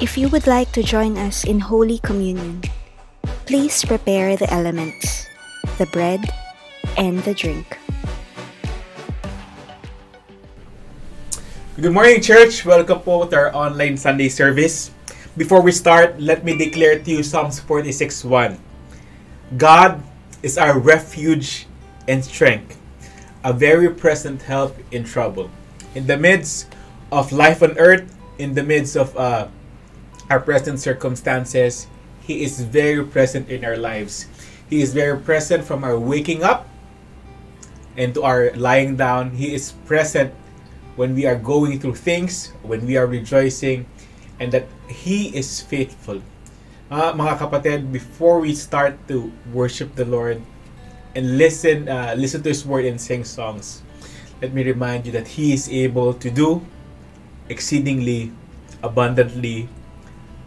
If you would like to join us in Holy Communion, please prepare the elements, the bread, and the drink. Good morning, church. Welcome po to our online Sunday service. Before we start, let me declare to you Psalms 46:1. God is our refuge and strength, a very present help in trouble. In the midst of life on earth, in the midst of our present circumstances, He is very present in our lives. He is very present from our waking up and to our lying down. He is present when we are going through things, when we are rejoicing, and that He is faithful. Mga kapatid, before we start to worship the Lord and listen to His word and sing songs, let me remind you that He is able to do exceedingly, abundantly,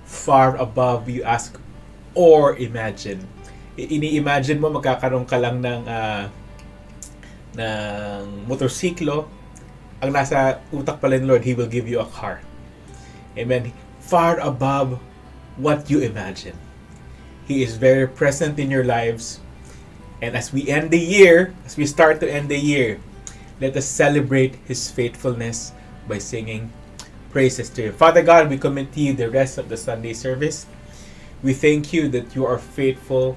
far above you ask or imagine. Ini-imagine mo magkakaroon ka lang ng motorsiklo, ang nasa utak pala ng Lord, He will give you a car. Amen. Far above what you imagine. He is very present in your lives. And as we end the year, as we start to end the year, let us celebrate His faithfulness by singing praises to Him. Father God, we commit to You the rest of the Sunday service. We thank You that You are faithful.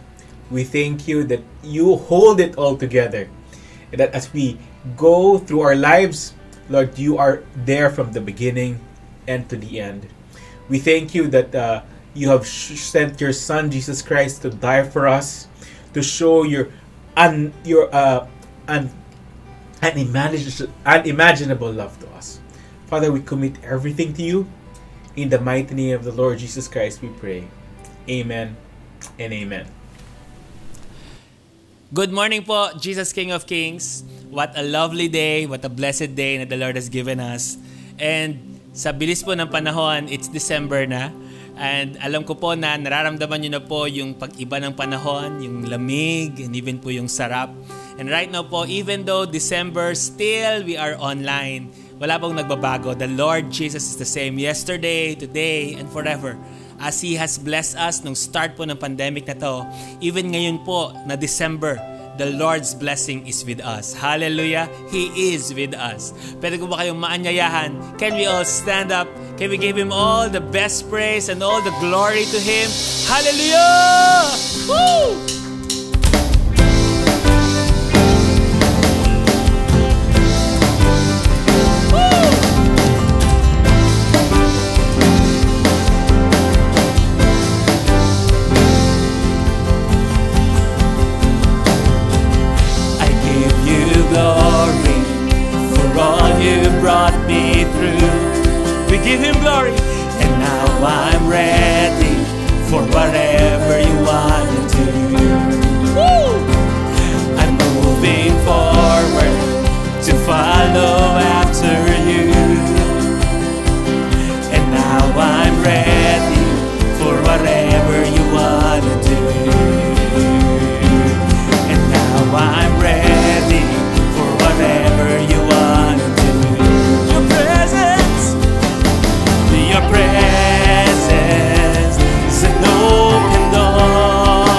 We thank You that You hold it all together. And that as we go through our lives, Lord, You are there from the beginning and to the end. We thank You that You have sent Your Son, Jesus Christ, to die for us, to show Your unimaginable love to us. Father, we commit everything to You. In the mighty name of the Lord Jesus Christ, we pray. Amen and amen. Good morning po, Jesus King of Kings. What a lovely day, what a blessed day that the Lord has given us. And sa bilis po ng panahon, it's December na. And alam ko po na nararamdaman nyo na po yung pag-iba ng panahon, yung lamig, and even po yung sarap. And right now po, even though December, still we are online. Wala pong nagbabago. The Lord Jesus is the same yesterday, today, and forever. As He has blessed us nung start po ng pandemic na to, even ngayon po na December, the Lord's blessing is with us. Hallelujah! He is with us. Pwede ko ba kayong maanyayahan? Can we all stand up? Can we give Him all the best praise and all the glory to Him? Hallelujah! Woo! Brought me through. We give Him glory, and now I'm ready for whatever You want to do. Woo! I'm moving forward to follow after You, and now I'm ready for whatever You want to do, and now I'm ready for whatever You want to do. Your presence is an open door.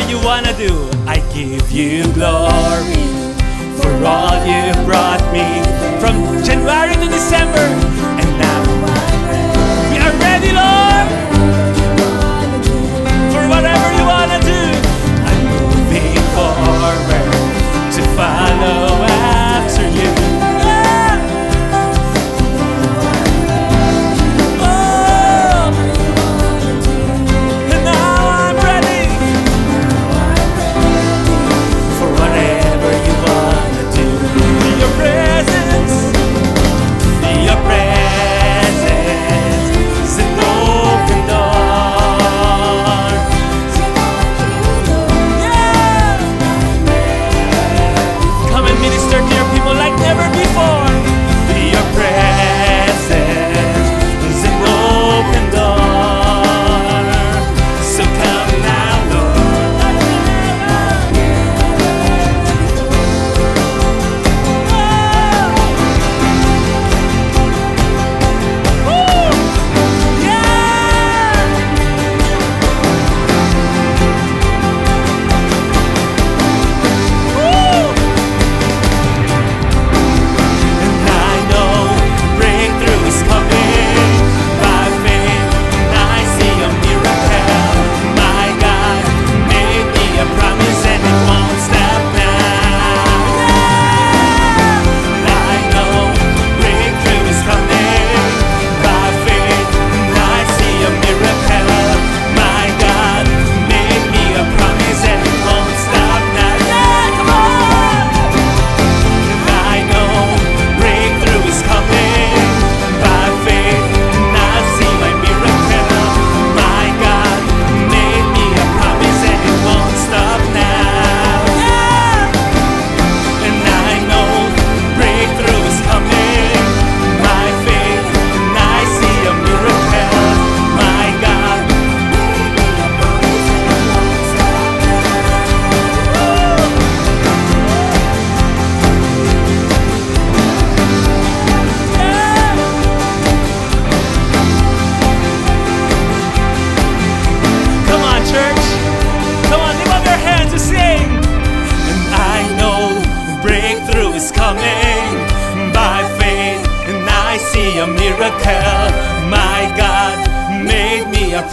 you wanna do. I give you glory for all you brought me from January to December, and now we are ready, Lord, for whatever you wanna do. I'm moving forward to follow after you.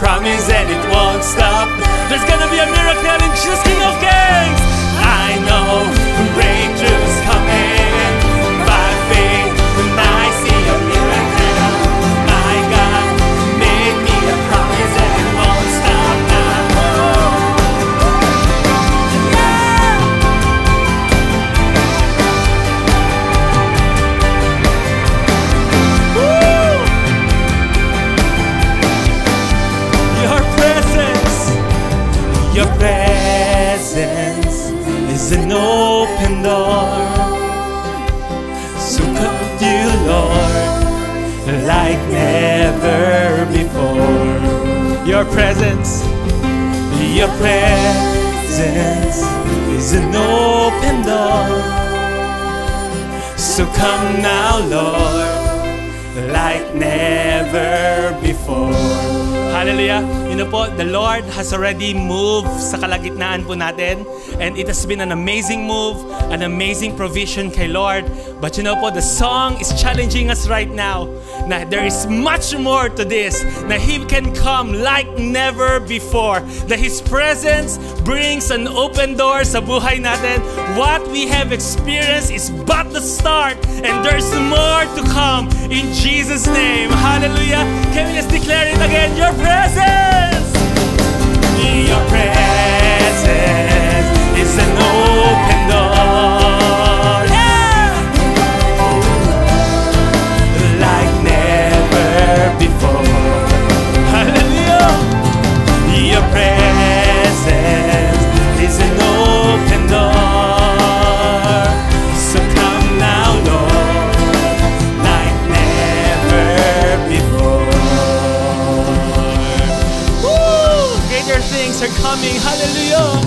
Promise and it won't stop. There's gonna be a miracle in Jesus, King of Kings. I know breakthrough is coming by faith, and I see a miracle. My God made me a promise and it won't stop now. Your presence is an open door. So come you, Lord, like never before. Your presence is an open door. So come now, Lord, like never before. Hallelujah. You know po, the Lord has already moved sa kalagitnaan po natin. And it has been an amazing move, an amazing provision kay Lord. But you know po, the song is challenging us right now na there is much more to this. Na He can come like never before. That His presence brings an open door sa buhay natin. What we have experienced is but the start. And there's more to come in Jesus' name. Hallelujah. Can we just declare it again? Your presence! Your presence is an open door. Yeah! Like never before. Hallelujah! Your presence is an open door. So come now, Lord, like never before. Woo! Greater things are coming. Hallelujah!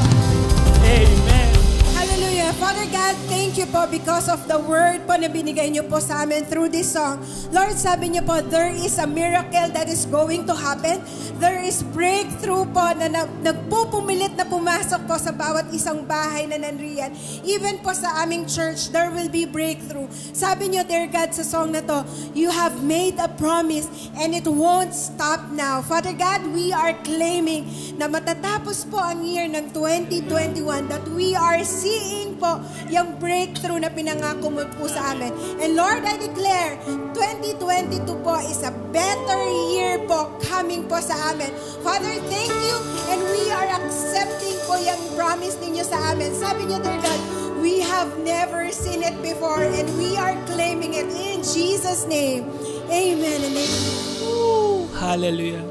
Amen. Hallelujah. Father God, thank you po because of the word po na binigay niyo po sa amin through this song. Lord, sabi niyo po, there is a miracle that is going to happen. There is breakthrough po na nagpupumilit na pumasok po sa bawat isang bahay na nanriyan. Even po sa aming church, there will be breakthrough. Sabi niyo, dear God, sa song na to, you have made a promise and it won't stop now. Father God, we are claiming na matatapos po ang year ng 2021 that we are seeing po yung breakthrough na pinangako mo po sa amin. And Lord, I declare, 2022 po is a better year po coming po sa amin. Father, thank you and we are accepting po yung promise ninyo sa amin. Sabi niyo, dear God, we have never seen it before and we are claiming it in Jesus' name. Amen and amen. Ooh, hallelujah.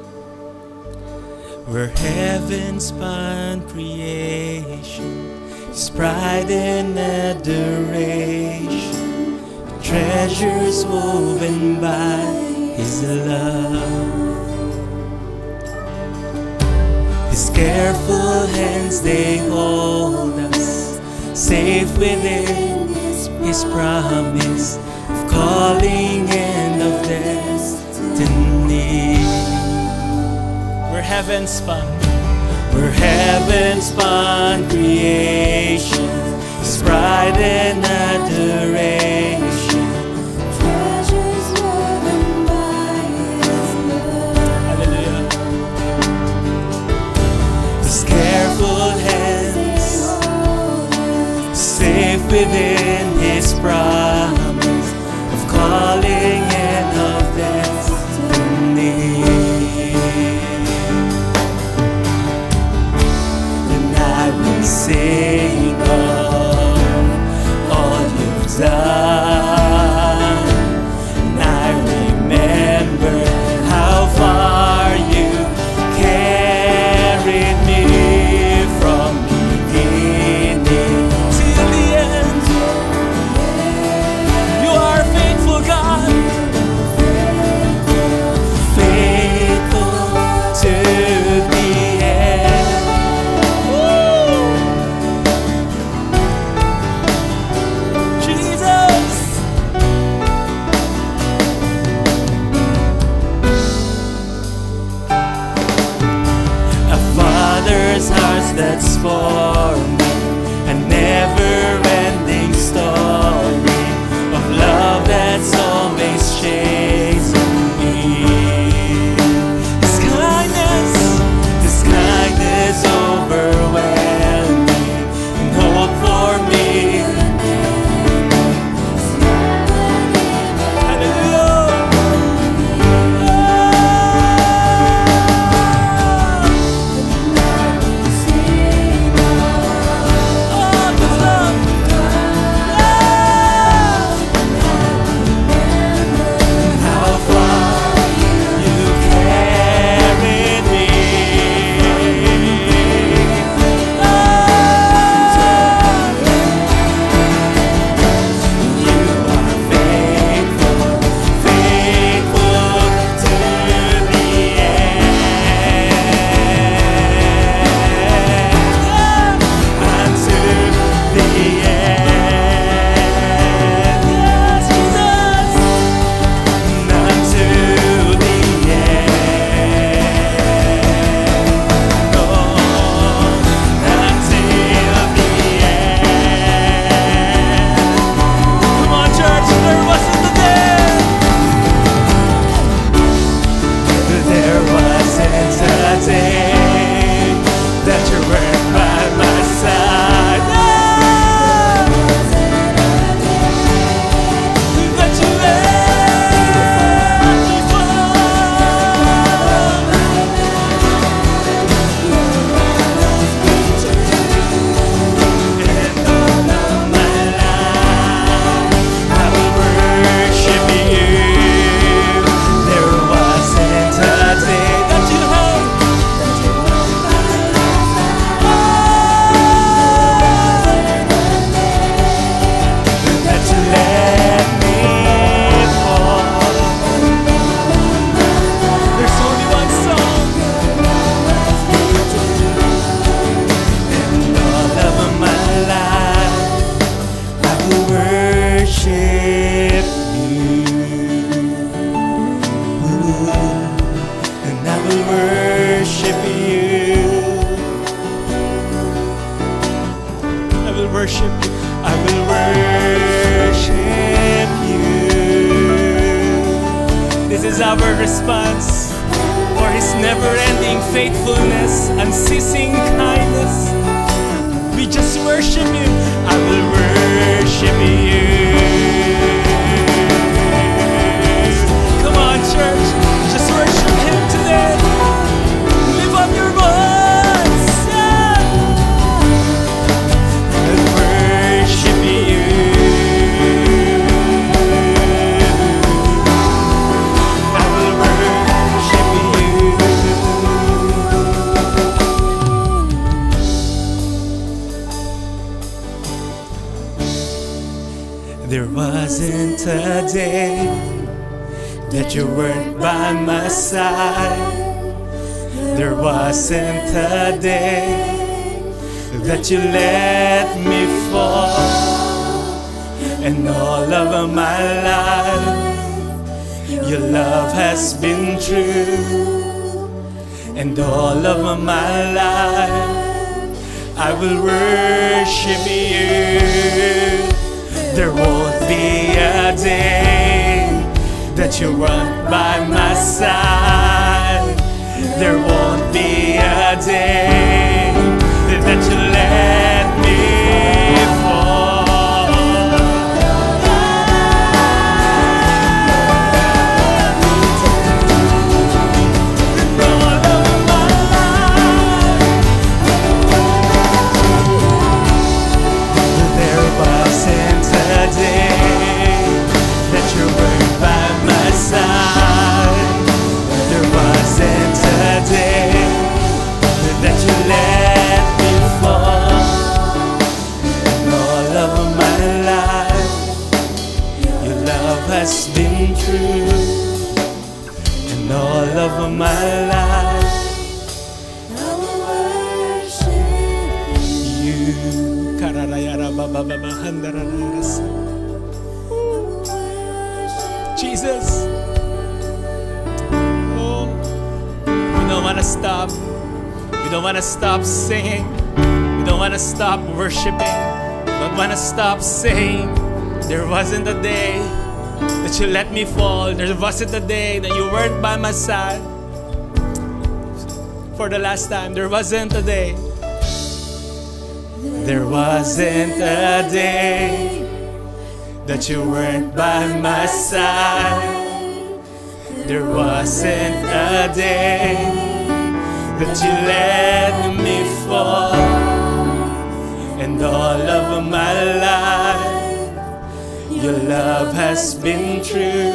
Where heaven spun creation, His pride and adoration, treasures woven by His love. His careful hands, they hold us safe within His promise of calling and of destiny. Where heaven spun. Where heaven spun creation, His pride and adoration, treasures woven by His love. Hallelujah. His careful hands, safe within His promise of calling and of destiny. Sing of all you've done, and I remember how far you carried me from beginning till the end. You are faithful, God, faithful to the end. That's for me a never-ending story of love that's always chasing me. His kindness overwhelming and hope for me. Hallelujah. worship you. I will worship you. This is our response for His never-ending faithfulness, unceasing kindness. We just worship you. I will worship you. Come on, church. Just worship Him today. Lift up your voice. And worship you. I will worship you. There wasn't a day that you weren't by my side. There wasn't a day that you let me fall. And all of my life, your love has been true. And all of my life, I will worship you. There won't be a day that you weren't by my side. There won't be a day that you let me fall. All of my life, there wasn't a day that you weren't by my side. There wasn't a day that you let me fall. And all of my life, your love has been true. And all of my life, I will worship you. Jesus. Oh, we don't want to stop. We don't want to stop singing. We don't want to stop worshiping. We don't want to stop saying, there wasn't a day that you let me fall. There wasn't a day that you weren't by my side. For the last time, there wasn't a day. There wasn't a day that you weren't by my side. There wasn't a day that you let me fall. And all of my life, your love has been true.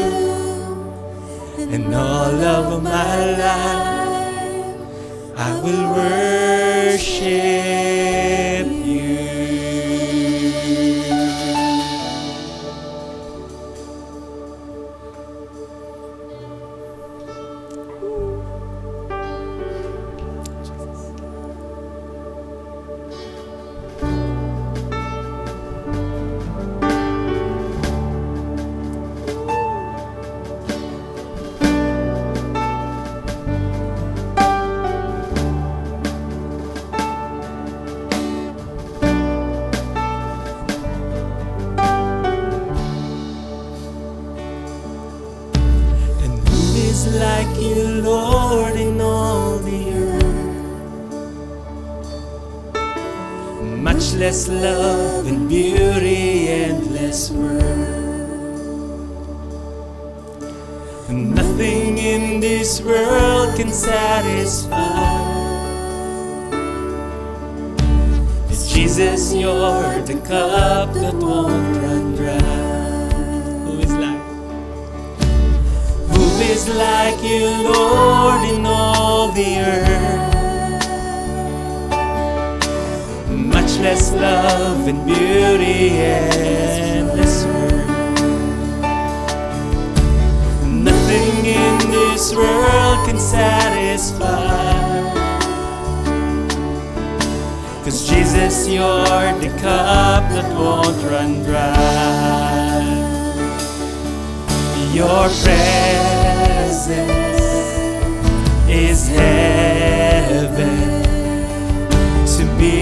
And all of my life, I will worship you. Like you, Lord, in all the earth. Much less love and beauty, endless worth. Nothing in this world can satisfy. Jesus, you're the cup that won't run dry. Is like you, Lord, in all the earth. Much less love and beauty, endless worth. Nothing in this world can satisfy. 'Cause Jesus, you're the cup that won't run dry. Your presence is heaven to me.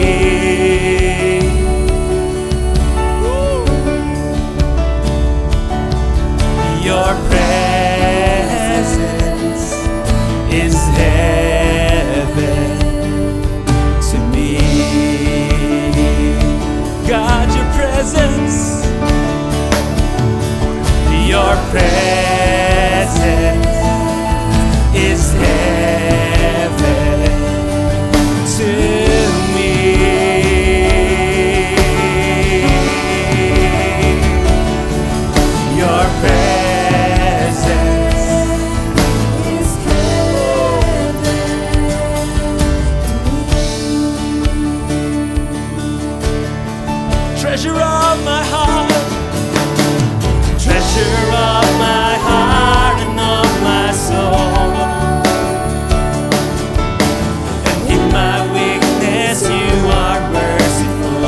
treasure of my heart, treasure of my heart and of my soul. And in my weakness you are merciful.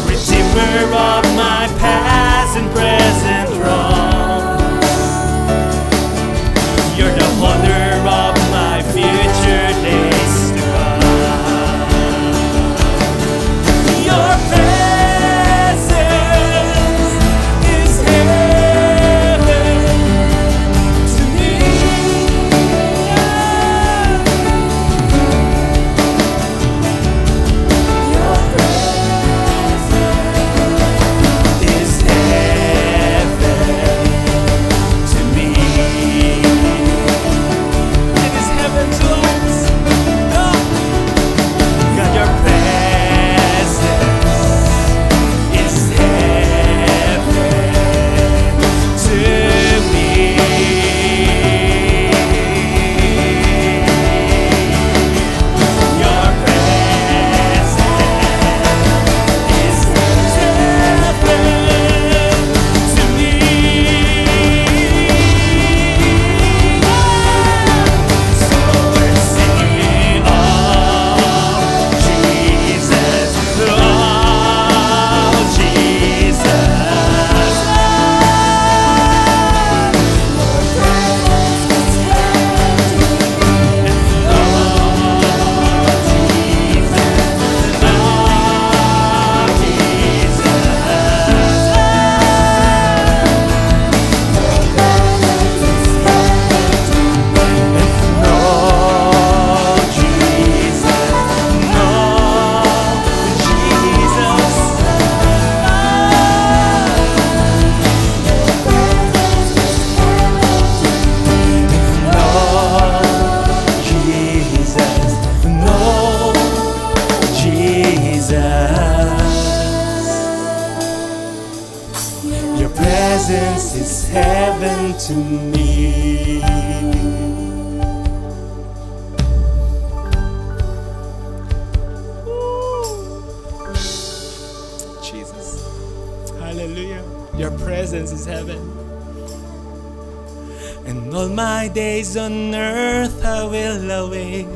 Redeemer of my past and present wrongs. You're the holder of my future days to come. Your presence is heaven to me. Your presence is heaven to me. It is heaven to us. Oh. God, your presence is heaven to me. Your presence is heaven to me. So we're singing, oh Jesus, oh your presence is heaven to me. Jesus, hallelujah. Your presence is heaven. And all my days on earth I will await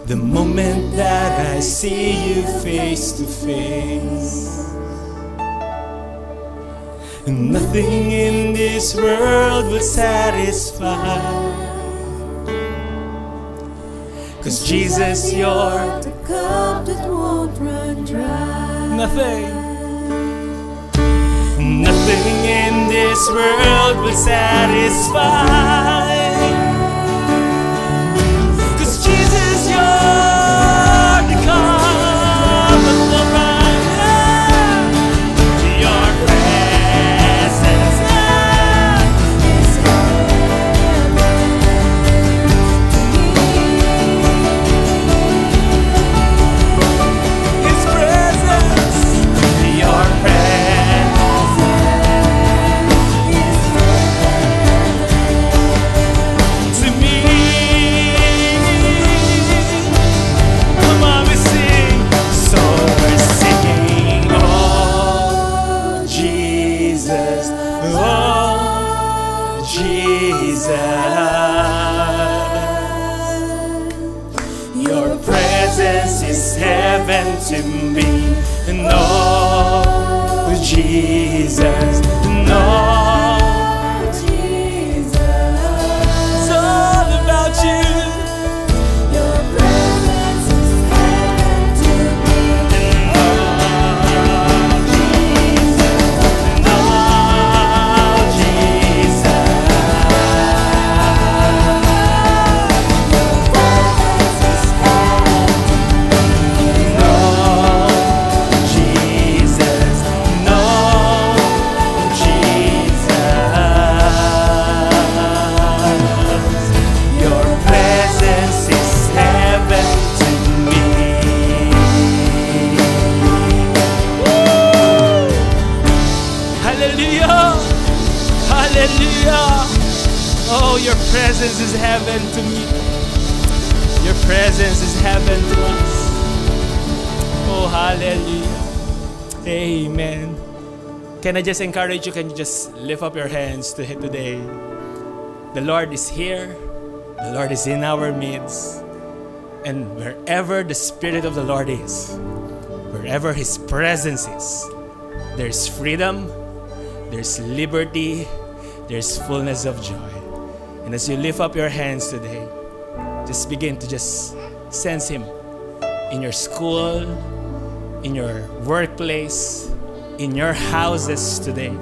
the moment that I see you face to face. And nothing in this world will satisfy. 'Cause Jesus, you're The cup that won't run dry. nothing. Nothing in this world will satisfy. 'Cause Jesus, you're the cup that won't run dry. Your presence Is heaven to me. His presence, your presence to me. Come on, we sing. So we're singing, oh Jesus, oh Jesus. Your presence is heaven to me. No, Jesus, no. It's all about you. Your presence is heaven to me. No, Jesus. Hallelujah. Oh, your presence is heaven to me. Your presence is heaven to us. Oh, hallelujah. Amen. Can I just encourage you, can you just lift up your hands to Him today? The Lord is here. The Lord is in our midst. And wherever the Spirit of the Lord is, wherever His presence is, there's freedom, there's liberty, there's fullness of joy. And as you lift up your hands today, just begin to just sense Him in your school, in your workplace, in your houses today.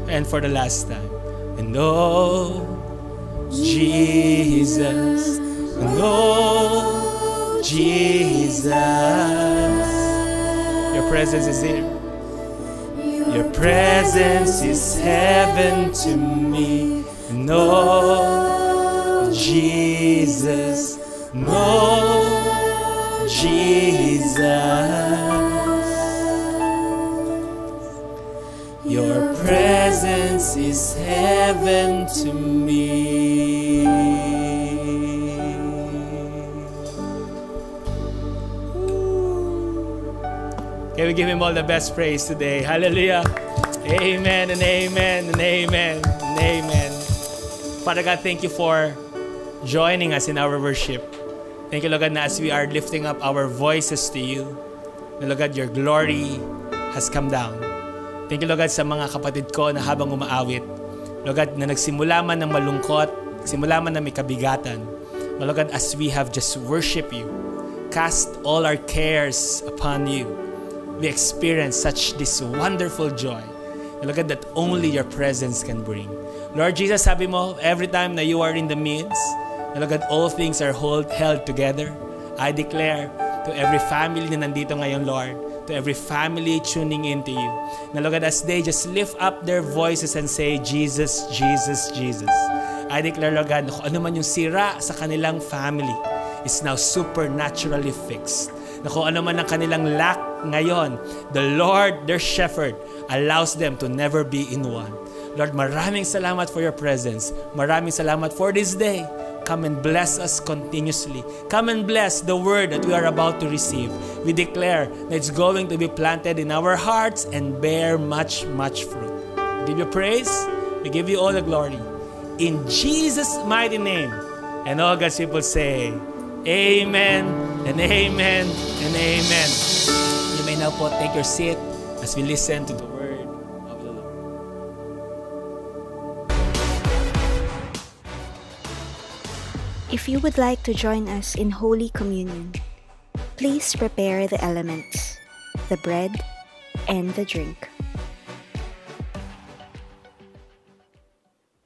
And for the last time. And oh, Jesus, and oh, Jesus, your presence is here. Your presence is heaven to me. And oh, Jesus, no, Jesus. Your presence is heaven to me. Can we give Him all the best praise today? Hallelujah. Amen and amen and amen and amen. Father God, thank you for joining us in our worship. Thank you, Lord God, na as we are lifting up our voices to you, Lord God, your glory has come down. Thank you, Lord God, sa mga kapatid ko na habang umaawit, Lord God, na nagsimula man ng malungkot, nagsimula man na may kabigatan, Lord God, as we have just worship you, cast all our cares upon you, we experience such this wonderful joy, Lord God, that only your presence can bring. Lord Jesus, sabi mo, every time na you are in the midst, Lord God, all things are held together. I declare to every family na nandito ngayon, Lord, to every family tuning into you, na Lord God, as they just lift up their voices and say, Jesus, Jesus, Jesus. I declare, Lord God, kung ano man yung sira sa kanilang family is now supernaturally fixed. Na kung ano man ang kanilang lack ngayon, the Lord, their shepherd, allows them to never be in want. Lord, maraming salamat for your presence. Maraming salamat for this day. Come and bless us continuously. Come and bless the word that we are about to receive. We declare that it's going to be planted in our hearts and bear much, much fruit. We give you praise. We give you all the glory. In Jesus' mighty name. And all God's people say, Amen and amen and amen. You may now po take your seat as we listen to the word of the Lord. If you would like to join us in Holy Communion, please prepare the elements, the bread and the drink.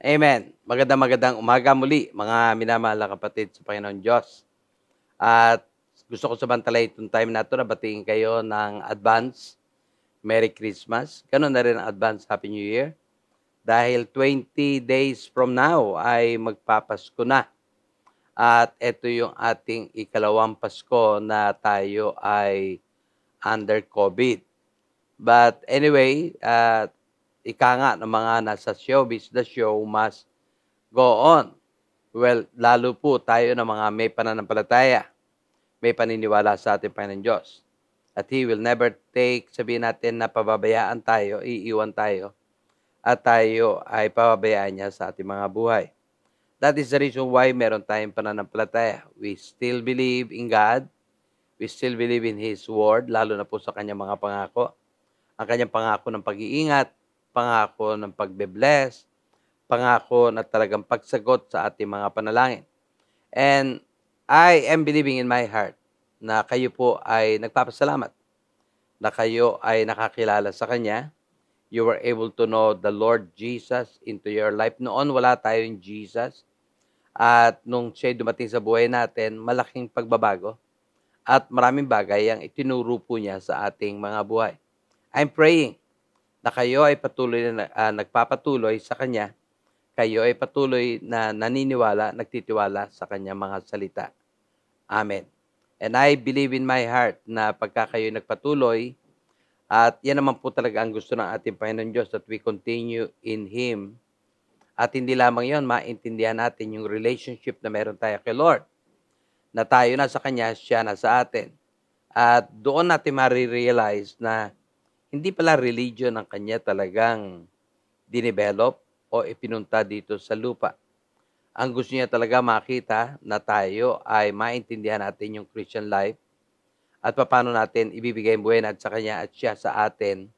Amen. Magandang umaga muli, mga minamahal na kapatid sa Panginoon Diyos. At gusto ko samantalay itong time na ito na batiin kayo ng advance Merry Christmas. Ganun na rin ang advance Happy New Year. Dahil 20 days from now ay magpapasko na. At ito yung ating ikalawang Pasko na tayo ay under COVID. But anyway, ika nga ng mga nasa showbiz, the show must go on. Well, lalo po tayo ng mga may pananampalataya, may paniniwala sa ating Panginoon Diyos. At He will never take, sabihin natin na pababayaan tayo, iiwan tayo, at tayo ay pababayaan niya sa ating mga buhay. That is the reason why meron tayong pananampalataya. We still believe in God. We still believe in His Word, lalo na po sa kanyang mga pangako. Ang kanyang pangako ng pag-iingat, pangako ng pagbe-bless, pangako na talagang pagsagot sa ating mga panalangin. And I am believing in my heart na kayo po ay nagpapasalamat, na kayo ay nakakilala sa Kanya. You were able to know the Lord Jesus into your life. Noon wala tayong Jesus. At nung siya dumating sa buhay natin, malaking pagbabago. At maraming bagay ang itinuro po niya sa ating mga buhay. I'm praying na kayo ay patuloy na nagpapatuloy sa Kanya. Kayo ay patuloy na naniniwala, nagtitiwala sa Kanyang mga salita. Amen. And I believe in my heart na pagka kayo nagpatuloy, at yan naman po talaga ang gusto ng ating Panginoon Diyos, that we continue in Him. At hindi lamang yon, maintindihan natin yung relationship na meron tayo kay Lord. na tayo na sa Kanya, siya na sa atin. At doon natin marirealize na hindi pala religion ang Kanya talagang dinevelop o ipinunta dito sa lupa. Ang gusto niya talaga makita na tayo ay maintindihan natin yung Christian life at paano natin ibibigay ang buhay natin sa Kanya at siya sa atin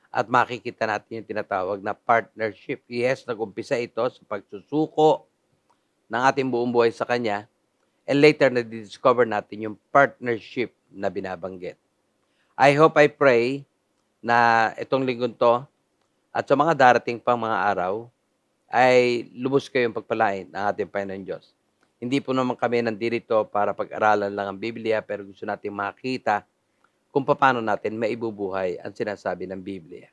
at makikita natin yung tinatawag na partnership. Yes, nag-umpisa ito sa pagsusuko ng ating buong buhay sa Kanya and later na-discover natin yung partnership na binabanggit. I hope, I pray na itong linggong to at sa mga darating pang mga araw ay lubos kayong pagpalain ng ating Panginoon Diyos. Hindi po naman kami nandito para pag-aralan lang ang Biblia, pero gusto natin makita kung paano natin maibubuhay ang sinasabi ng Biblia.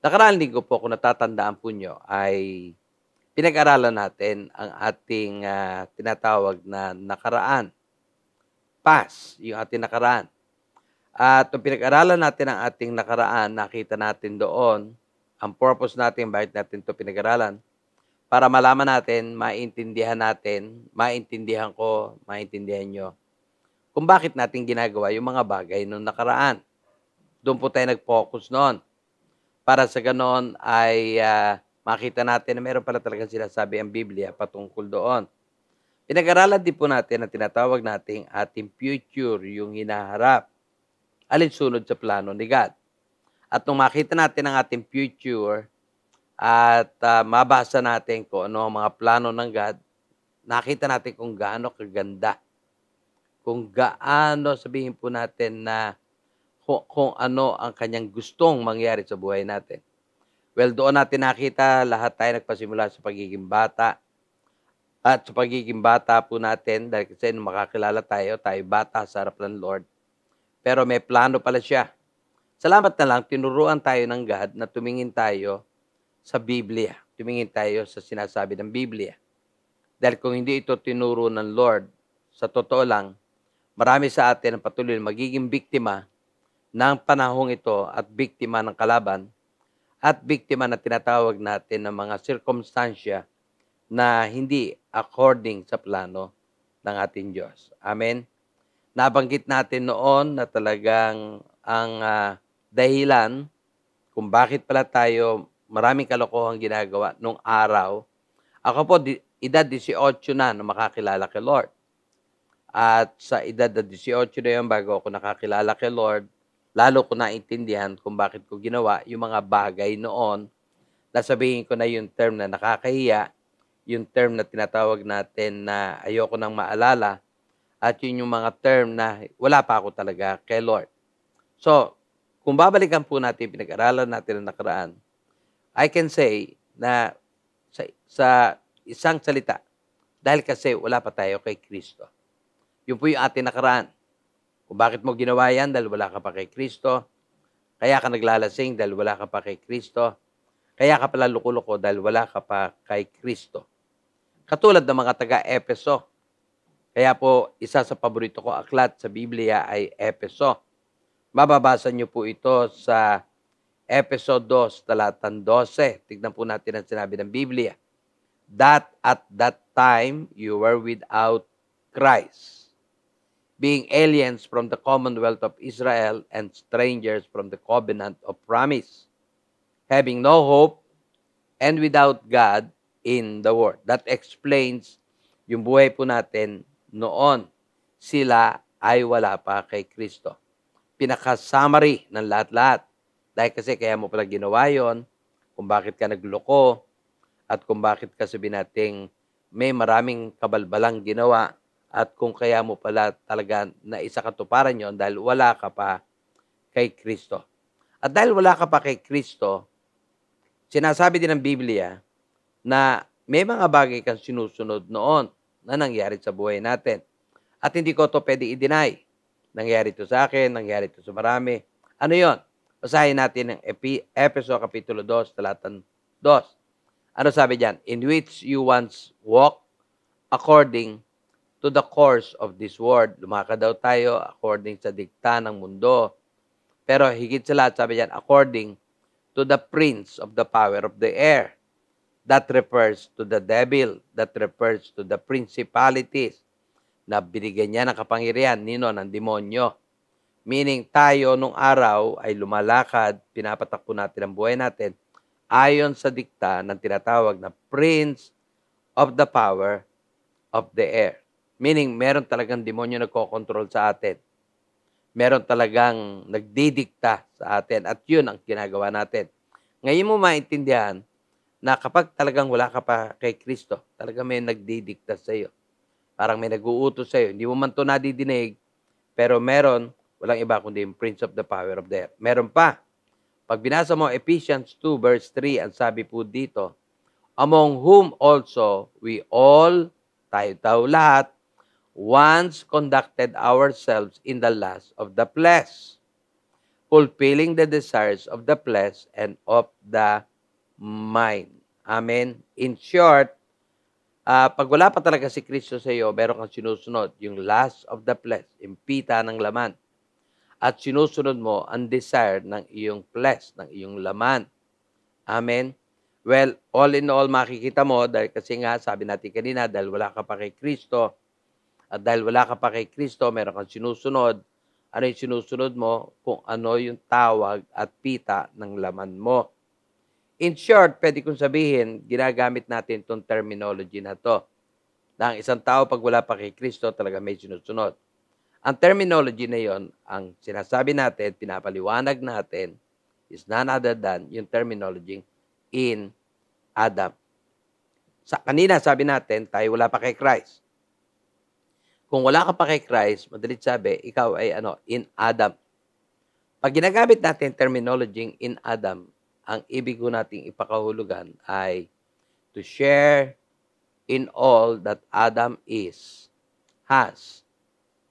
Nakaraang linggo po, kung natatandaan po nyo, ay pinag-aralan natin ang ating tinatawag na nakaraan. Past, yung ating nakaraan. At kung pinag-aralan natin ang ating nakaraan, nakita natin doon ang purpose natin, bakit natin ito pinag-aralan, para malaman natin, maintindihan ko, maintindihan nyo, kung bakit natin ginagawa yung mga bagay noong nakaraan. Doon po tayo nag-focus noon. Para sa ganoon ay makita natin na meron pala talagang sinasabi ang Biblia patungkol doon. Pinag-aralan din po natin na tinatawag nating ating future, yung hinaharap, alinsunod sa plano ni God. At nung makita natin ang ating future at mabasa natin kung ano ang mga plano ng God, nakita natin kung gaano kaganda. Kung gaano, sabihin po natin na kung ano ang kanyang gustong mangyari sa buhay natin. Well, doon natin nakita, lahat tayo nagpasimula sa pagiging bata. At sa pagiging bata po natin, dahil kasi nung makakilala tayo bata sa harap ng Lord. Pero may plano pala siya. Salamat na lang, tinuruan tayo ng God na tumingin tayo sa Biblia. Tumingin tayo sa sinasabi ng Biblia. Dahil kung hindi ito tinuro ng Lord, sa totoo lang, marami sa atin ang patuloy magiging biktima ng panahong ito at biktima ng kalaban at biktima na tinatawag natin ng mga sirkumstansya na hindi according sa plano ng ating Diyos. Amen? Nabanggit natin noon na talagang ang dahilan kung bakit pala tayo maraming kalokohang ginagawa nung araw. Ako po, edad 18 na nung makakilala kay Lord. At sa edad na 18 na yun, bago ako nakakilala kay Lord, lalo ko naintindihan kung bakit ko ginawa yung mga bagay noon. Nasabihin ko na yung term na nakakahiya, yung term na tinatawag natin na ayoko nang maalala, at yun yung mga term na wala pa ako talaga kay Lord. So, kung babalikan po natin, pinag-aralan natin ang nakaraan, I can say na sa isang salita, dahil kasi wala pa tayo kay Kristo. Yun po yung ating nakaraan. Kung bakit mo ginawa yan, dahil wala ka pa kay Kristo. Kaya ka naglalasing dahil wala ka pa kay Kristo. Kaya ka pala luko-luko dahil wala ka pa kay Kristo. Katulad ng mga taga-Epeso. Kaya po, isa sa paborito ko aklat sa Biblia ay Epeso. Mababasa niyo po ito sa Epeso 2, talatang 12. Tignan po natin ang sinabi ng Biblia. That at that time you were without Christ, being aliens from the commonwealth of Israel and strangers from the covenant of promise, having no hope and without God in the world. That explains yung buhay po natin noon. Sila ay wala pa kay Kristo. Pinaka-summary ng lahat-lahat. Dahil kasi kaya mo pala ginawa yun, kung bakit ka nagloko, at kung bakit ka sabihin nating may maraming kabalbalang ginawa, at kung kaya mo pala talaga na isa katuparan yon dahil wala ka pa kay Kristo. At dahil wala ka pa kay Kristo, sinasabi din ng Biblia na may mga bagay kang sinusunod noon na nangyari sa buhay natin. At hindi ko ito pwede i-deny. Nangyari ito sa akin, nangyari ito sa marami. Ano yon? Basahin natin ang Epeso Kapitulo 2, talatang 2. Ano sabi diyan? In which you once walked according to the course of this world. Lumakad daw tayo according sa dikta ng mundo. Pero higit sa lahat, sabi diyan, according to the prince of the power of the air. That refers to the devil. That refers to the principalities na binigyan niya ng kapangyarihan, ng demonyo. Meaning tayo nung araw ay lumalakad, pinapatakbo natin ang buhay natin ayon sa dikta ng tinatawag na Prince of the Power of the Air. Meaning meron talagang demonyo nagkokontrol sa atin. Meron talagang nagdidikta sa atin at yun ang ginagawa natin. Ngayon mo maintindihan na kapag talagang wala ka pa kay Kristo, talagang may nagdidikta sa iyo. Parang may nag-uutos sa iyo. Hindi mo man ito nadidinig, pero meron, walang iba kundi yung Prince of the Power of the Air. Meron pa. Pag binasa mo Ephesians 2 verse 3, ang sabi po dito, among whom also we all, tayo lahat, once conducted ourselves in the lust of the flesh, fulfilling the desires of the flesh and of the mind. Amen. In short, pag wala pa talaga si Kristo sa iyo, meron kang sinusunod, yung lust of the flesh, yung pita ng laman. At sinusunod mo ang desire ng iyong flesh, ng iyong laman. Amen. Well, all in all, makikita mo, dahil kasi nga, sabi natin kanina, dahil wala ka pa kay Kristo, at dahil wala ka pa kay Kristo, meron kang sinusunod. Ano yung sinusunod mo? Kung ano yung tawag at pita ng laman mo. In short, pwede kong sabihin, ginagamit natin itong terminology na to. Na ang isang tao, pag wala pa kay Kristo, talaga may sinusunod. Ang terminology na yon, ang sinasabi natin, pinapaliwanag natin, is none other than yung terminology in Adam. Kanina sabi natin, tayo wala pa kay Christ. Kung wala ka pa kay Christ, madalit sabi, ikaw ay in Adam. Pag ginagamit natin terminology in Adam, ang ibig ko nating ipakahulugan ay to share in all that Adam is, has,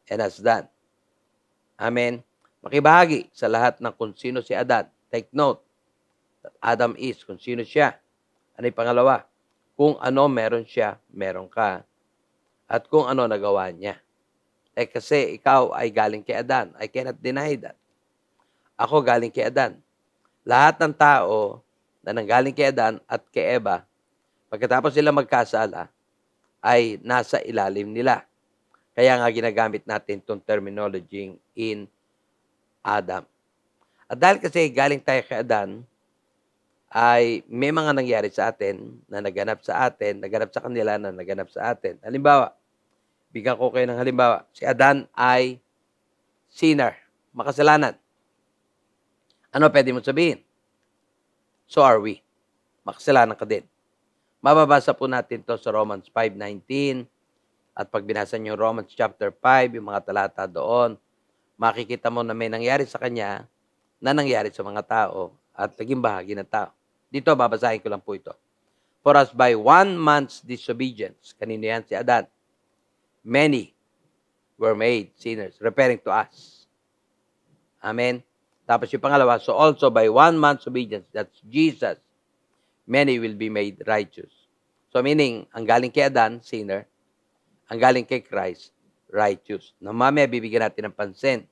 and has done. Amen. Makibahagi sa lahat ng kung sino si Adan. Take note that Adam is, kung sino siya. Ano yung pangalawa? Kung ano meron siya, meron ka. At kung ano nagawa niya. Kasi ikaw ay galing kay Adan. I cannot deny that. Ako galing kay Adan. Lahat ng tao na nanggaling kay Adan at kay Eva, pagkatapos sila magkasala, ay nasa ilalim nila. Kaya nga ginagamit natin itong terminology in Adam. At dahil kasi galing tayo kay Adan, ay may mga nangyari sa atin na naganap sa atin, naganap sa kanila na naganap sa atin. Halimbawa, bigyan ko kayo ng halimbawa. Si Adan ay sinner, makasalanan. Ano pwede mo sabihin? So are we. Makasalanan ka din. Mababasa po natin to sa Romans 5:19. At pag binasa niyo Romans chapter 5, yung mga talata doon, makikita mo na may nangyari sa kanya na nangyari sa mga tao at naging bahagi ng tao. Dito, babasahin ko lang po ito. For as by one man's disobedience, kanino yan si Adan, many were made sinners, referring to us. Amen. Tapos yung pangalawa, so also by one man's obedience, that's Jesus, many will be made righteous. So meaning, ang galing kay Adan, sinner, ang galing kay Christ, righteous. Na mamaya bibigyan natin ng pansin.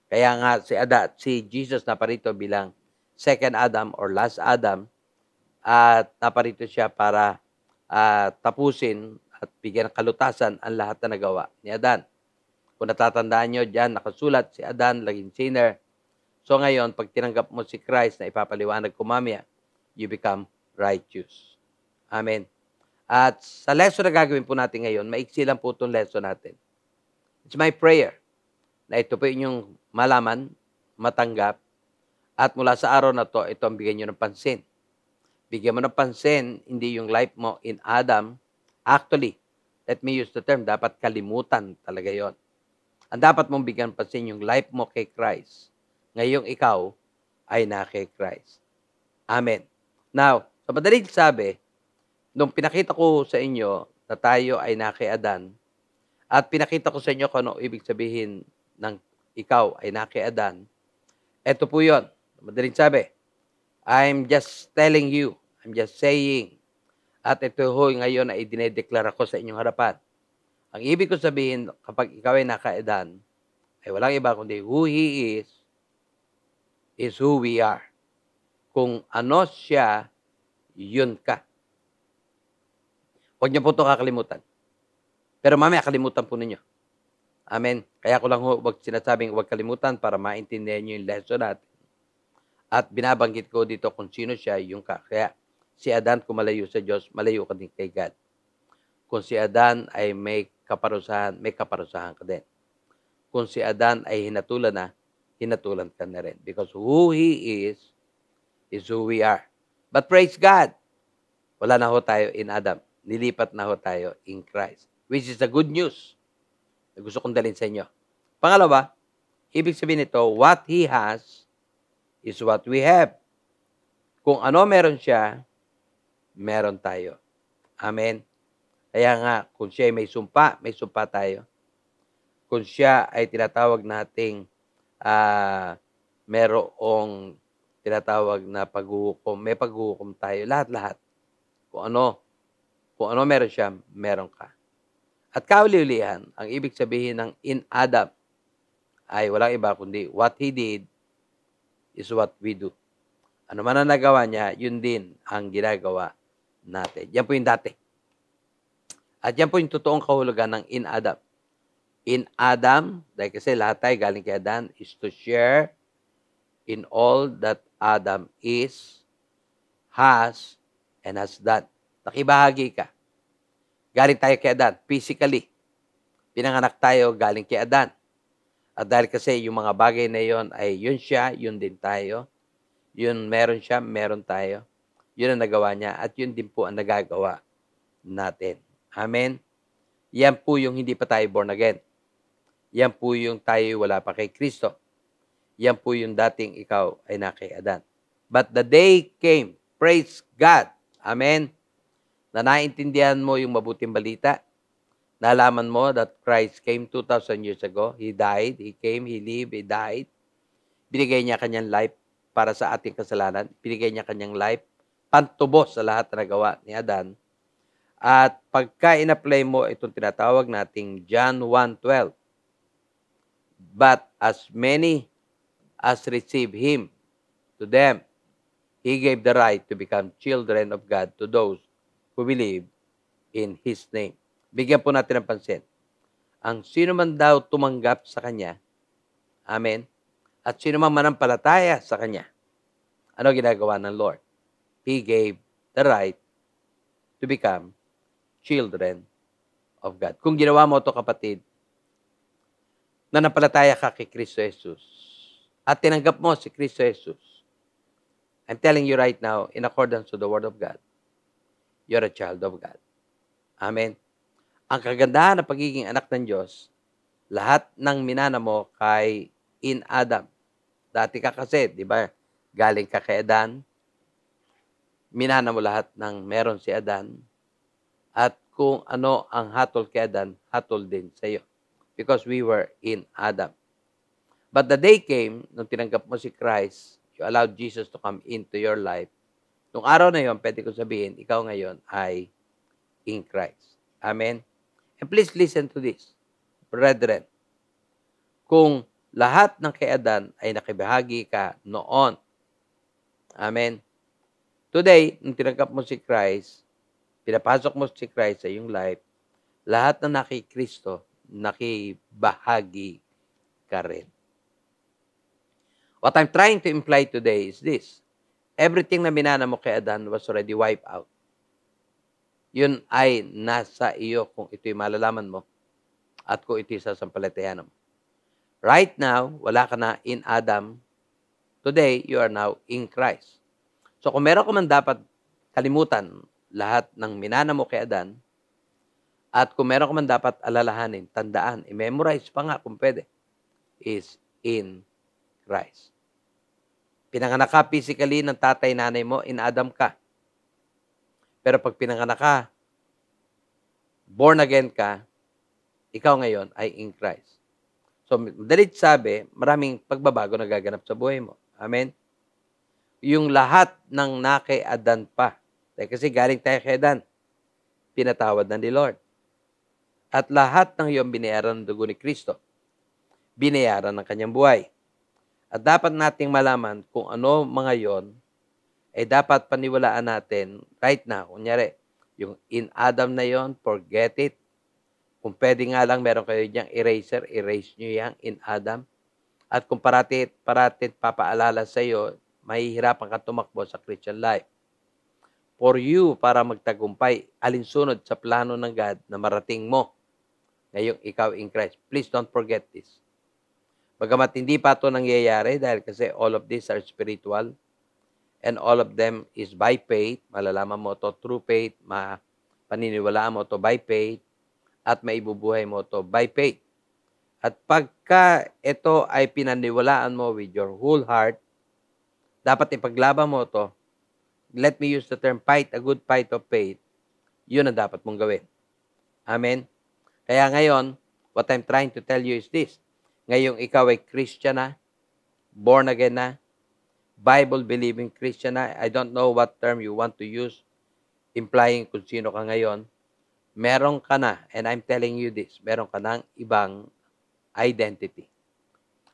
Kaya nga si Jesus naparito bilang second Adam or last Adam at naparito siya para tapusin at bigyan ng kalutasan ang lahat na nagawa ni Adan. Kung natatandaan nyo dyan, nakasulat si Adan, laging sinner. So ngayon, pag tinanggap mo si Christ na ipapaliwanag ko mamaya, you become righteous. Amen. At sa lesson na gagawin po natin ngayon, maiksi lang po itong lesson natin. It's my prayer na ito po inyong malaman, matanggap, at mula sa araw na to, ito ang bigyan nyo ng pansin. Bigyan mo ng pansin, hindi yung life mo in Adam. Actually, let me use the term, dapat kalimutan talaga yon. Ang dapat mong bigyan ng pansin yung life mo kay Christ. Ngayong ikaw ay na kay Christ. Amen. Now, sa madaling sabi, nung pinakita ko sa inyo na tayo ay na kay Adan, at pinakita ko sa inyo kung ano ibig sabihin ng ikaw ay na kay Adan, eto po yun. Madaling sabi, I'm just telling you, I'm just saying, at ito ho ngayon ay dinedeklara ko sa inyong harapan. Ang ibig ko sabihin, kapag ikaw ay naka-Adan, ay walang iba kundi who He is who we are. Kung ano siya, yun ka. Huwag niyo po ito kakalimutan. Pero mamaya kalimutan po ninyo. Amen. Kaya ko lang huwag sinasabing huwag kalimutan para maintindihan nyo yung lesson natin. At binabanggit ko dito kung sino siya, yung kaya si Adan kung malayo sa Diyos, malayo ka din kay God. Kung si Adan ay may kaparusahan ka din. Kung si Adan ay hinatulan na, hinatulan ka na rin. Because who he is who we are. But praise God, wala na ho tayo in Adam. Nilipat na ho tayo in Christ. Which is the good news na gusto kong dalhin sa inyo. Pangalawa, ibig sabihin nito, what he has is what we have. Kung ano meron siya, meron tayo. Amen. Kaya nga, kung siya ay may sumpa tayo. Kung siya ay tinatawag nating merong tinatawag na paghuhukom, may paghuhukom tayo. Lahat-lahat. Kung ano meron siya, meron ka. At kauli-ulihan, ang ibig sabihin ng in Adam ay walang iba kundi what he did is what we do. Ano man ang nagawa niya, yun din ang ginagawa natin. Yan po yung dati. At yan po yung totoong kahulugan ng in Adam. In Adam, dahil kasi lahat tayo galing kay Adan, is to share in all that Adam is, has, and has done. Nakibahagi ka. Galing tayo kay Adan, physically. Pinanganak tayo galing kay Adan. At dahil kasi yung mga bagay na yon ay yun siya, yun din tayo. Yun meron siya, meron tayo. Yun ang nagawa niya at yun din po ang nagagawa natin. Amen? Yan po yung hindi pa tayo born again. Yan po yung tayo wala pa kay Kristo. Yan po yung dating ikaw ay na kay Adan. But the day came, praise God. Amen? Na naintindihan mo yung mabuting balita. Nalaman mo that Christ came 2,000 years ago. He died, He came, He lived, He died. Binigay niya kanyang life para sa ating kasalanan. Binigay niya kanyang life pantubos sa lahat na nagawa ni Adan. At pagka in-apply mo itong tinatawag nating John 1:12, but as many as receive Him, to them, He gave the right to become children of God to those who believe in His name. Bigyan po natin ng pansin. Ang sino man daw tumanggap sa Kanya, amen, at sino man manampalataya sa Kanya, ano ginagawa ng Lord? He gave the right to become children of God. Kung ginawa mo ito, kapatid, nanampalataya ka kay Kristo Jesus at tinanggap mo si Kristo Jesus, I'm telling you right now, in accordance to the Word of God, you're a child of God. Amen. Ang kagandahan ng pagiging anak ng Diyos, lahat ng minana mo kay in Adam. Dati ka kasi, di ba, galing ka kay Adan, minana mo lahat ng meron si Adan, at kung ano ang hatol kay Adan, hatol din sa iyo. Because we were in Adam. But the day came, nung tinanggap mo si Christ, you allowed Jesus to come into your life. Nung araw na yon, pwede ko sabihin, ikaw ngayon ay in Christ. Amen? And please listen to this, brethren. Kung lahat ng kay Adan ay nakibahagi ka noon, amen? Today, nung tinanggap mo si Christ, pinapasok mo si Christ sa iyong life, lahat na naki Kristo, nakibahagi ka rin. What I'm trying to imply today is this. Everything na minana mo kay Adan was already wiped out. Yun ay nasa iyo kung ito'y malalaman mo at kung ito'y sasampalatayanan mo. Right now, wala ka na in Adam. Today, you are now in Christ. So kung meron ka man dapat kalimutan lahat ng minana mo kay Adan, at kung meron ka man dapat alalahanin, tandaan, i-memorize pa nga kung pwede, is in Christ. Pinanganak ka physically ng tatay-nanay mo, in Adam ka. Pero pag pinanganak ka, born again ka, ikaw ngayon ay in Christ. So, madalit sabi, maraming pagbabago na gaganap sa buhay mo. Amen? Yung lahat ng nakay Adan pa, dahil kasi galing tayo kay Adan, pinatawad na ni Lord. At lahat ng iyong binayaran ng dugo ni Kristo, binayaran ng kanyang buhay. At dapat nating malaman kung ano mga yon ay dapat paniwalaan natin right now. Kunyari, yung in Adam na yon, forget it. Kung pwede nga lang, meron kayo diyang eraser, erase nyo yan in Adam. At kung parati papaalala sa iyo, mahihirapan ka tumakbo sa Christian life. For you, para magtagumpay, alinsunod sa plano ng God na marating mo ngayong ikaw in Christ. Please don't forget this. Bagamat hindi pa ito nangyayari dahil kasi all of these are spiritual and all of them is by faith. Malalaman mo ito through faith, paniniwalaan mo ito by faith, at maibubuhay mo ito by faith. At pagka ito ay pinaniwalaan mo with your whole heart, dapat ipaglaban mo ito. Let me use the term fight, a good fight of faith. Yun ang dapat mong gawin. Amen? Kaya ngayon, what I'm trying to tell you is this. Ngayong ikaw ay Christian na, born again na, Bible-believing Christian na, I don't know what term you want to use, implying kung sino ka ngayon, meron ka na, and I'm telling you this, meron ka ng ibang identity.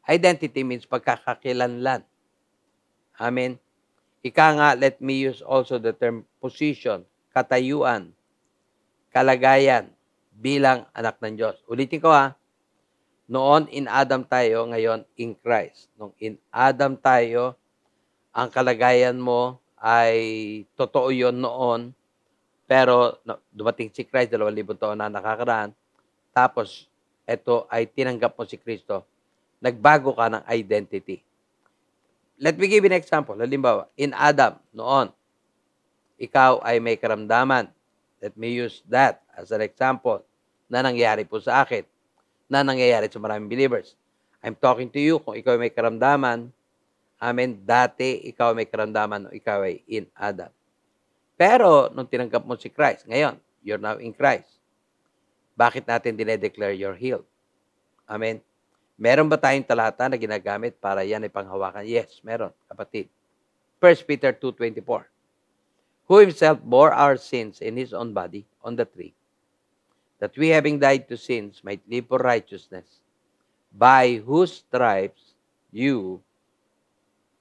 Identity means pagkakakilanlan. Amen? Ika nga, let me use also the term position, katayuan, kalagayan, bilang anak ng Diyos. Ulitin ko ha, noon in Adam tayo, ngayon in Christ. Nung in Adam tayo, ang kalagayan mo ay totoo yon noon, pero dumating si Christ, 2,000 taon na nakakaraan, tapos ito ay tinanggap mo si Kristo, nagbago ka ng identity. Let me give you an example. Halimbawa, in Adam, noon, ikaw ay may karamdaman. Let me use that as an example na nangyari po sa akin, na nangyayari sa maraming believers. I'm talking to you kung ikaw ay may karamdaman. Amen, dati ikaw ay may karamdaman o ikaw ay in Adam. Pero, nung tinanggap mo si Christ, ngayon, you're now in Christ. Bakit natin dinedeclare you're healed? Amen. Meron ba tayong talata na ginagamit para yan ay panghawakan? Yes, meron, kapatid. 1 Peter 2:24. Who himself bore our sins in his own body on the tree, that we having died to sins might live for righteousness, by whose stripes you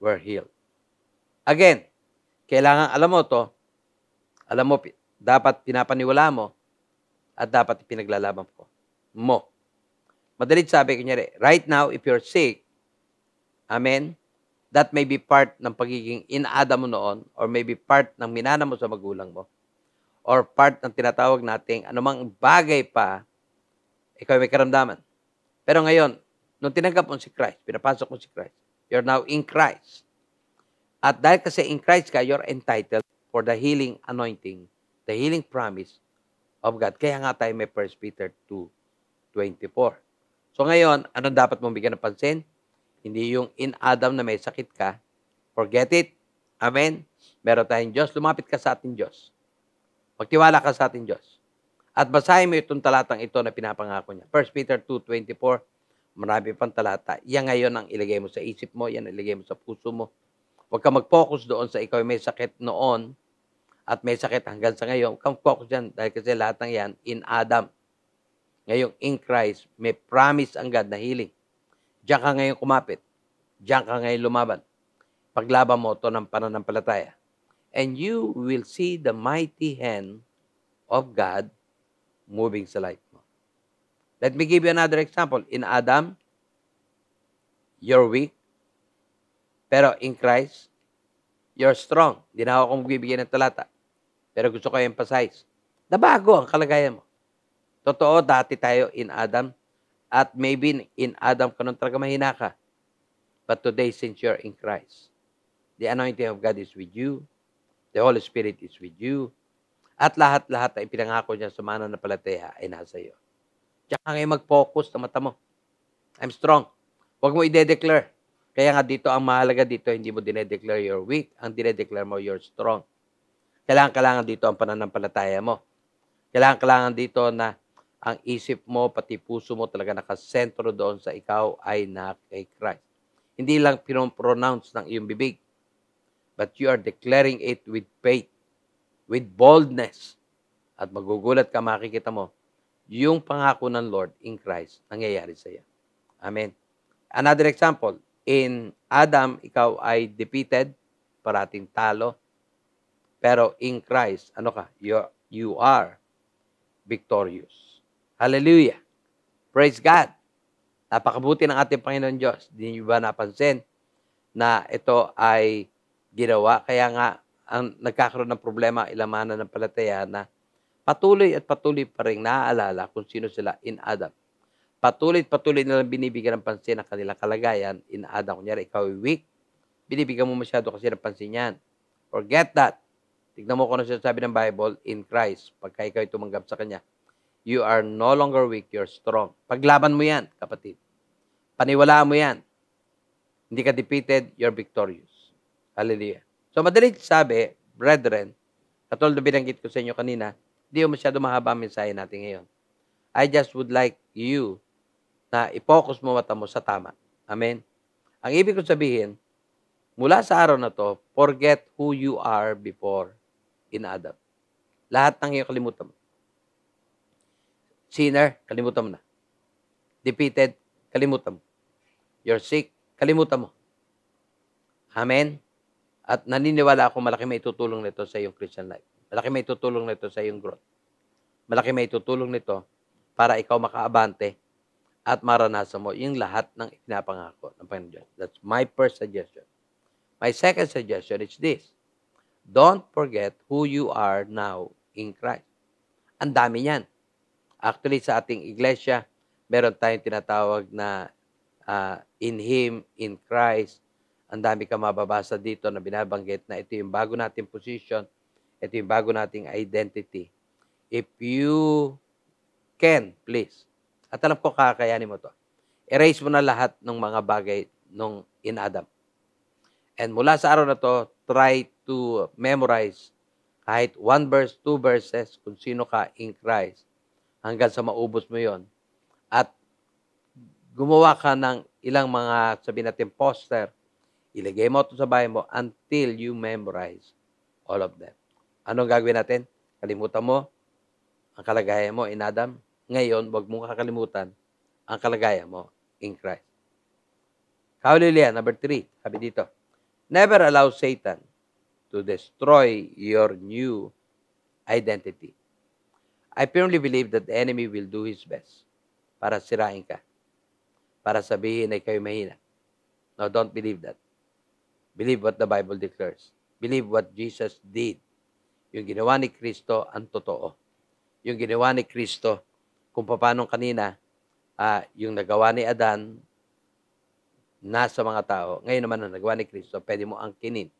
were healed. Again, kailangan alam mo to, alam mo, dapat pinapaniwala mo, at dapat ipinaglalaban mo. Madalit sabi, kunyari, right now, if you're sick, amen, that may be part ng pagiging in-Adam mo noon, or maybe part ng minana mo sa magulang mo, or part ng tinatawag nating anumang bagay pa, ikaw may karamdaman. Pero ngayon, nung tinanggap mo si Christ, pinapasok mo si Christ, you're now in Christ. At dahil kasi in Christ ka, you're entitled for the healing anointing, the healing promise of God. Kaya nga tayo may 1 Peter 2:24. So ngayon, anong dapat mong bigyan ng pansin? Hindi yung in Adam na may sakit ka. Forget it. Amen? Meron tayong Diyos. Lumapit ka sa ating Diyos. Magtiwala ka sa ating Diyos. At basahin mo itong talatang ito na pinapangako niya. 1 Peter 2:24. Marami pang talata. Yan ngayon ang ilagay mo sa isip mo. Yan ang ilagay mo sa puso mo. Huwag ka mag-focus doon sa ikaw may sakit noon at may sakit hanggang sa ngayon. Huwag kang focus dyan dahil kasi lahat ng yan in Adam. Ngayong in Christ, may promise ang God na healing. Diyan ka ngayon kumapit. Diyan ka ngayon lumaban. Paglaban mo ito ng pananampalataya. And you will see the mighty hand of God moving sa life mo. Let me give you another example. In Adam, you're weak. Pero in Christ, you're strong. Hindi na ako magbibigay ng talata. Pero gusto ko i-emphasize. Nabago ang kalagayan mo. Totoo, dati tayo in Adam. At maybe in Adam ka nung talaga mahina ka. But today, since you're in Christ, the anointing of God is with you. The Holy Spirit is with you. At lahat-lahat na ipinangako niya sa mananampalataya ay nasa iyo. Diyan ka ngayon mag-focus sa mata mo. I'm strong. Huwag mo i-declare. Kaya nga dito, ang mahalaga dito, hindi mo dinedeclare you're weak. Ang dinedeclare mo, you're strong. Kailangan dito ang pananampalataya mo. Kailangan dito na ang isip mo, pati puso mo talaga nakasentro doon sa ikaw ay na kay Christ. Hindi lang pinopronounce ng iyong bibig, but you are declaring it with faith, with boldness. At magugulat ka, makikita mo, yung pangako ng Lord in Christ nangyayari sa iyo. Amen. Another example, in Adam, ikaw ay defeated, parating talo, pero in Christ, ano ka? You are victorious. Hallelujah. Praise God. Napakabuti ng ating Panginoon Diyos. Di niyo ba napansin na ito ay ginawa? Kaya nga, ang nagkakaroon ng problema, ilang mananampalataya na patuloy at patuloy pa rin naaalala kung sino sila in Adam. Patuloy at patuloy nilang binibigyan ng pansin ang kanilang kalagayan in Adam. Kunyari, ikaw ay weak, binibigyan mo masyado kasi ng pansin yan. Forget that. Tignan mo kung ano sinasabi ng Bible, in Christ. Pagka ikaw ay tumanggap sa Kanya, you are no longer weak, you're strong. Paglaban mo yan, kapatid. Paniwalaan mo yan. Hindi ka defeated, you're victorious. Hallelujah. So, madalit sabi, brethren, katulad na binanggit ko sa inyo kanina, hindi mo masyado mahaba ang mensahe natin ngayon. I just would like you na i-focus mo mata mo sa tama. Amen? Ang ibig ko sabihin, mula sa araw na to, forget who you are before in Adam. Lahat ng iyo kalimutan mo. Sinner, kalimutan mo na. Defeated, kalimutan mo. You're sick, kalimutan mo. Amen? At naniniwala ako malaki may tutulong nito sa iyong Christian life. Malaki may tutulong nito sa iyong growth. Malaki may tutulong nito para ikaw makaabante at maranasan mo yung lahat ng ipinapangako ng Panginoon Diyos. That's my first suggestion. My second suggestion is this. Don't forget who you are now in Christ. Ang dami niyan. Actually, sa ating iglesia, meron tayong tinatawag na in Him, in Christ. Ang dami ka mababasa dito na binabanggit na ito yung bago nating position, ito yung bago nating identity. If you can, please. At alam ko kakayanin mo to. Erase mo na lahat ng mga bagay nung in Adam. And mula sa araw na to, try to memorize kahit 1 verse, 2 verses kung sino ka in Christ hanggang sa maubos mo yon. At gumawa ka ng ilang mga, sabihin natin, poster. Ilagay mo ito sa bahay mo until you memorize all of them. Anong gagawin natin? Kalimutan mo ang kalagayan mo in Adam. Ngayon, huwag mong kakalimutan ang kalagayan mo in Christ. Hallelujah. Number 3. Sabi dito, never allow Satan to destroy your new identity. I firmly believe that the enemy will do his best para sirain ka. Para sabihin ay kayo mahina. No, don't believe that. Believe what the Bible declares. Believe what Jesus did. Yung ginawa ni Kristo ang totoo. Yung ginawa ni Kristo, kung paano kanina, yung nagawa ni Adan, nasa mga tao, ngayon naman ang nagawa ni Kristo, pwede mo angkinin.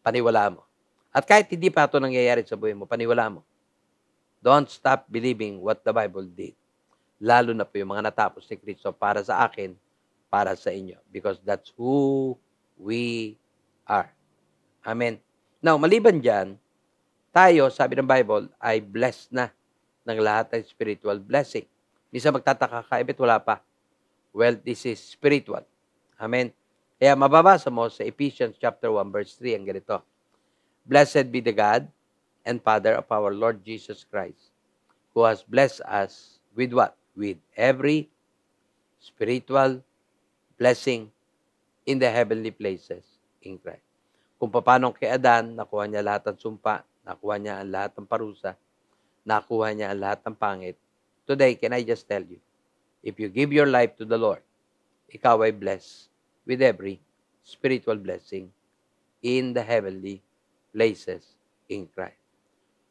Paniwala mo. At kahit hindi pa ito nangyayari sa buhay mo, paniwala mo. Don't stop believing what the Bible did. Lalo na po yung mga natapos ni Kristo para sa akin, para sa inyo. Because that's who we are. Amen. Now, maliban dyan, tayo, sabi ng Bible, ay blessed na ng lahat ng spiritual blessing. Minsan magtataka ka, ibit wala pa. Well, this is spiritual. Amen. Kaya mababasa mo sa Ephesians chapter 1, verse 3, ang ganito. Blessed be the God and Father of our Lord Jesus Christ, who has blessed us with what? With every spiritual blessing in the heavenly places in Christ. Kung paano kay Adan, nakuha niya lahat ng sumpa, nakuha niya ang lahat ng parusa, nakuha niya ang lahat ng pangit. Today, can I just tell you, if you give your life to the Lord, ikaw ay blessed with every spiritual blessing in the heavenly places in Christ.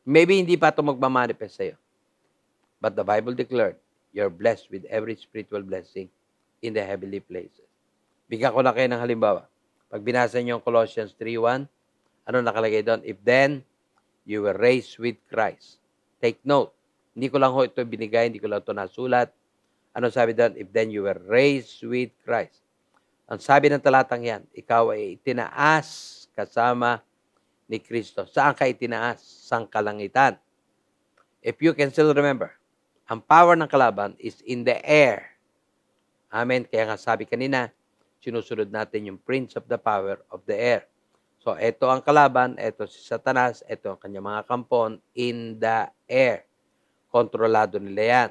Maybe hindi pa ito magmamanifest sa'yo. But the Bible declared, you're blessed with every spiritual blessing in the heavenly places. Bigyan ko na kayo ng halimbawa. Pag binasa niyo ang Colossians 3:1, ano nakalagay doon? If then you were raised with Christ. Take note. Hindi ko lang ho ito binigay, hindi ko lang ito nasulat. Ano sabi doon? If then you were raised with Christ. Ang sabi ng talatang yan, ikaw ay itinaas kasama ni Kristo. Saan ka itinaas? Sang kalangitan. If you can still remember, ang power ng kalaban is in the air. Amen. Kaya nga sabi kanina, sinusunod natin yung prince of the power of the air. So, ito ang kalaban, ito si Satanas, ito ang kanyang mga kampon in the air. Kontrolado nila yan.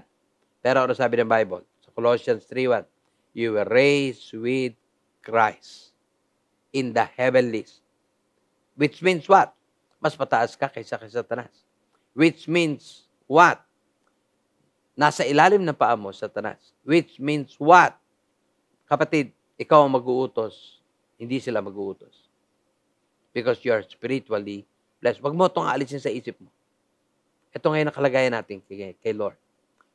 Pero ano sabi ng Bible? Sa Colossians 3:1, you were raised with Christ in the heavenlies. Which means what? Mas mataas ka kaysa kay Satanas. Which means what? nasa ilalim ng paa mo, Satanas. Which means what? Kapatid, ikaw ang mag-uutos, hindi sila mag-uutos. Because you are spiritually blessed. Huwag mo itong aalisin sa isip mo. Ito ngayon ang kalagayan natin kay Lord.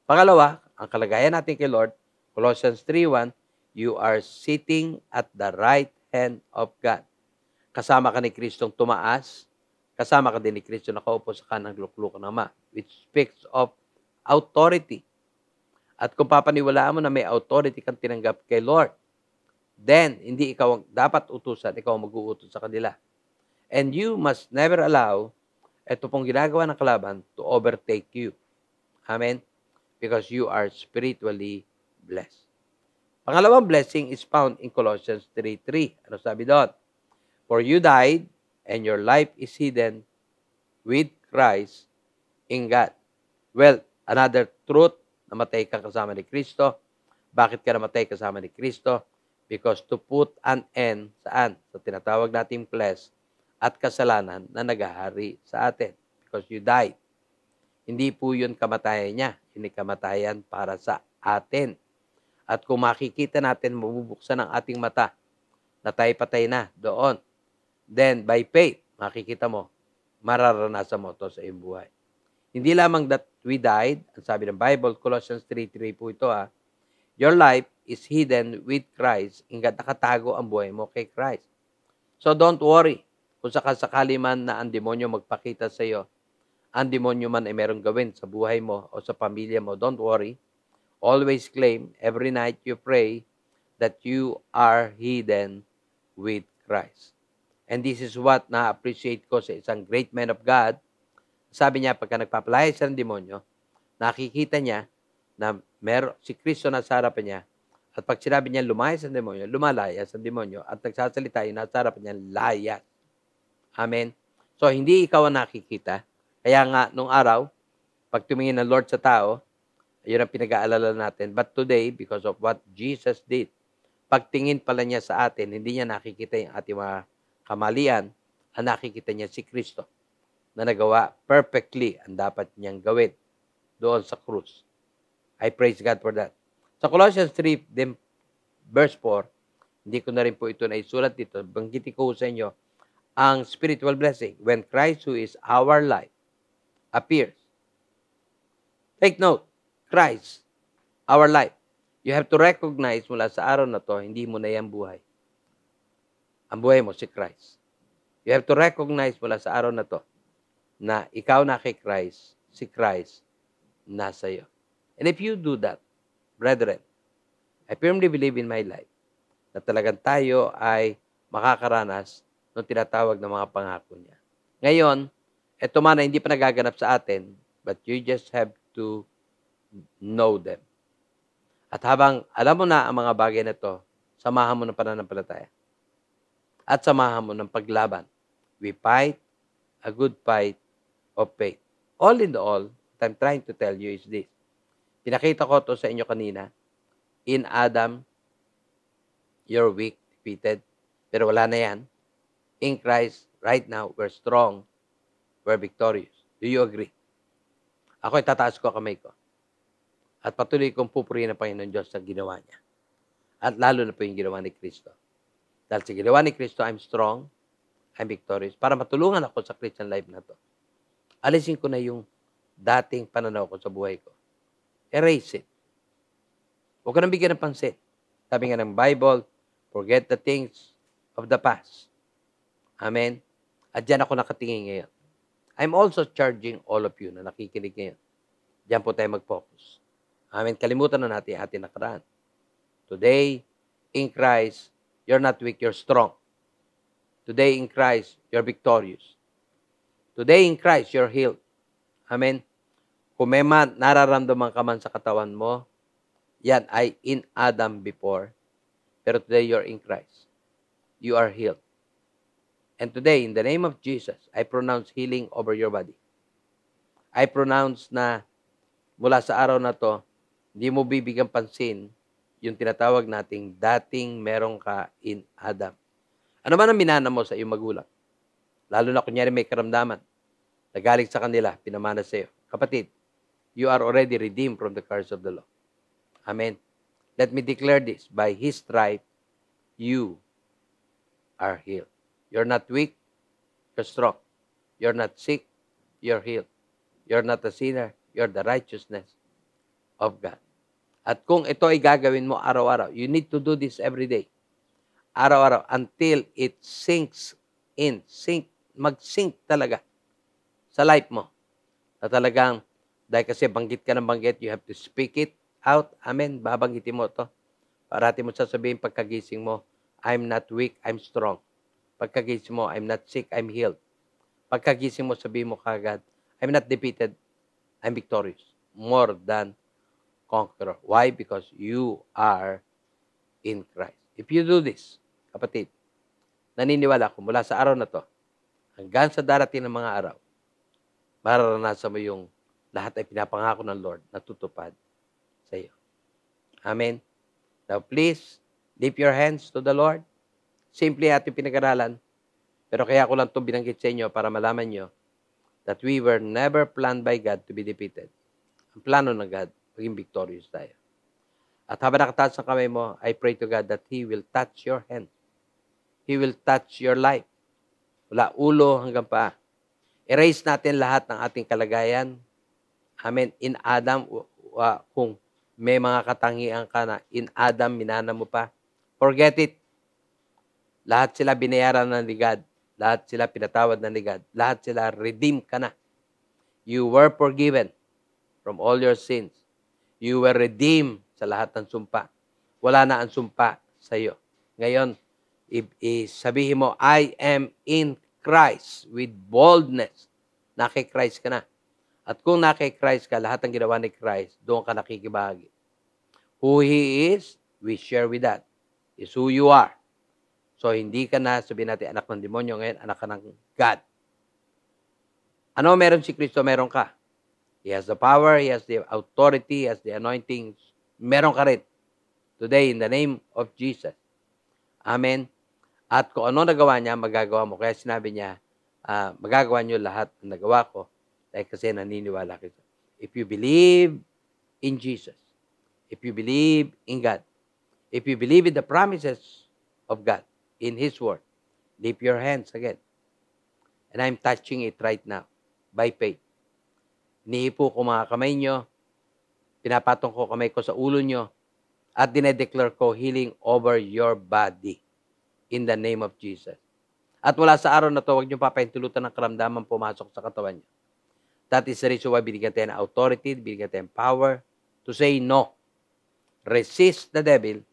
Pangalawa, ang kalagayan natin kay Lord, Colossians 3:1, you are sitting at the right hand of God. Kasama ka ni Kristong tumaas, kasama ka din ni Kristo nakaupo sa kanang lukluk ng Ama, which speaks of authority. At kung papaniwalaan mo na may authority kang tinanggap kay Lord, then hindi ikaw ang dapat utusan, ikaw ang mag-uutos sa kanila. And you must never allow ito pong ginagawa ng kalaban to overtake you. Amen? Because you are spiritually blessed. Pangalawang blessing is found in Colossians 3:3. Ano sabi doon? For you died, and your life is hidden with Christ in God. Well, another truth, namatay ka kasama ni Kristo. Bakit ka namatay kasama ni Kristo? Because to put an end, saan? Sa tinatawag nating flesh at kasalanan na naghahari sa atin. Because you died. Hindi po yun kamatayan niya. Hindi kamatayan para sa atin. At kung makikita natin, mabubuksan ang ating mata na tayo patay na doon. Then, by faith, makikita mo, mararanasan mo ito sa iyong buhay. Hindi lamang that we died, ang sabi ng Bible, Colossians 3:3 po ito your life is hidden with Christ, hinggat nakatago ang buhay mo kay Christ. So don't worry, kung sakasakali man na ang demonyo magpakita sa iyo, ang demonyo man ay merong gawin sa buhay mo o sa pamilya mo, don't worry. Always claim, every night you pray, that you are hidden with Christ. And this is what na-appreciate ko sa isang great man of God. Sabi niya, pagka nagpapalaya siya ng demonyo, nakikita niya na si Kristo nasa harapan niya. At pag sinabi niya lumayas ang demonyo, lumalayas ang demonyo. At nagsasalita yun, nasa harapan niya, layas. Amen? So, hindi ikaw ang nakikita. Kaya nga, nung araw, pag tumingin ng Lord sa tao, yun ang pinag-aalala natin. But today, because of what Jesus did, pagtingin pala niya sa atin, hindi niya nakikita yung ating mga kamalian, ang nakikita niya si Kristo na nagawa perfectly ang dapat niyang gawin doon sa krus. I praise God for that. Sa Colossians 3, verse 4, hindi ko na rin po ito naisulat dito, banggitin ko sa inyo, ang spiritual blessing, when Christ who is our life appears. Take note, Christ, our life. You have to recognize mula sa araw na to, hindi mo na yan buhay. Ang buhay mo si Christ. You have to recognize mula sa araw na to na ikaw na kay Christ, si Christ nasa iyo. And if you do that, brethren, I firmly believe in my life na talagang tayo ay makakaranas ng tinatawag na mga pangako niya. Ngayon, eto man na hindi pa nagaganap sa atin, but you just have to know them. At habang alam mo na ang mga bagay na to, samahan mo ng pananampalataya. At samahan mo ng paglaban. We fight a good fight of faith. All in all, what I'm trying to tell you is this. Pinakita ko to sa inyo kanina. In Adam, you're weak, defeated. Pero wala na yan. In Christ, right now, we're strong. We're victorious. Do you agree? Ako itataas ko kamay ko. At patuloy kong pupurihin ang Panginoon Diyos sa ginawa niya. At lalo na po yung ginawa ni Kristo. Dahil sa ginawa ni Kristo, I'm strong, I'm victorious. Para matulungan ako sa Christian life na to. Alisin ko na yung dating pananaw ko sa buhay ko. Erase it. Huwag ka nang bigyan ng pansin. Sabi nga ng Bible, forget the things of the past. Amen? At dyan ako nakatingin ngayon. I'm also charging all of you na nakikinig ngayon. Diyan po tayo mag-focus. Amen? Kalimutan na natin ang ating nakaraan. Today, in Christ, you're not weak, you're strong. Today, in Christ, you're victorious. Today, in Christ, you're healed. Amen? Kung may nararamdaman ka man sa katawan mo, yan ay in Adam before. Pero today, you're in Christ. You are healed. And today, in the name of Jesus, I pronounce healing over your body. I pronounce na mula sa araw na to, hindi mo bibigyan pansin yung tinatawag nating dating meron ka in Adam. Ano man ang minana mo sa iyong magulang? Lalo na kunyari may karamdaman. Nagaling sa kanila, pinamana sa iyo. Kapatid, you are already redeemed from the curse of the law. Amen. Let me declare this. By His stripe, you are healed. You're not weak, you're strong. You're not sick, you're healed. You're not a sinner, you're the righteousness of God. At kung ito ay gagawin mo araw-araw, you need to do this every day. Araw-araw until it sinks in. Mag-sink talaga sa life mo. Na talagang, dahil kasi banggit ka ng banggit, you have to speak it out. Amen. Babanggitin mo ito. Parati mo sasabihin pagkagising mo, I'm not weak, I'm strong. Pagkagising mo, I'm not sick, I'm healed. Pagkagising mo, sabihin mo kagad, I'm not defeated, I'm victorious. More than conqueror. Why? Because you are in Christ. If you do this, kapatid, naniniwala ko mula sa araw na to, hanggang sa darating ng mga araw, mararanasan mo yung lahat ay pinapangako ng Lord na tutupad sa iyo. Amen. Now please, lift your hands to the Lord. Simple ating pinag-aralan. Pero kaya ko lang ito binanggit sa inyo para malaman nyo that we were never planned by God to be defeated. Ang plano ng God, maging victorious tayo. At habang nakataas ang kamay mo, I pray to God that He will touch your hand. He will touch your life. Mula ulo hanggang paa. Erase natin lahat ng ating kalagayan. Amen. In Adam, kung may mga katangian ka na, in Adam, minana mo pa. Forget it. Lahat sila binayaran ng ni God. Lahat sila pinatawad ng ni God. Lahat sila redeemed ka na. You were forgiven from all your sins. You were redeemed sa lahat ng sumpa. Wala na ang sumpa sa iyo. Ngayon, sabihin mo, I am in Christ with boldness. Naki Christ ka na. At kung naki Christ ka, lahat ng ginawa ni Christ, doon ka nakikibahagi. Who He is, we share with that. Is who you are. So, hindi ka na, sabihin natin, anak ng demonyo, ngayon, anak ka ng God. Ano meron si Kristo? Meron ka. He has the power, He has the authority, He has the anointing. Meron ka rin. Today, in the name of Jesus. Amen. At kung ano nagawa niya, magagawa mo. Kaya sinabi niya, magagawa niyo lahat ng nagawa ko dahil kasi naniniwala kita. If you believe in Jesus, if you believe in God, if you believe in the promises of God, in His Word, lift your hands again. And I'm touching it right now by faith. Inihipo ko mga kamay nyo, pinapatong ko kamay ko sa ulo nyo, at dinedeclare ko healing over your body in the name of Jesus. At wala sa araw na to, huwag nyo papahintulutan ng karamdaman pumasok sa katawan nyo. That is the reason why binigyan tayo ng authority, binigyan tayo ng power to say no. Resist the devil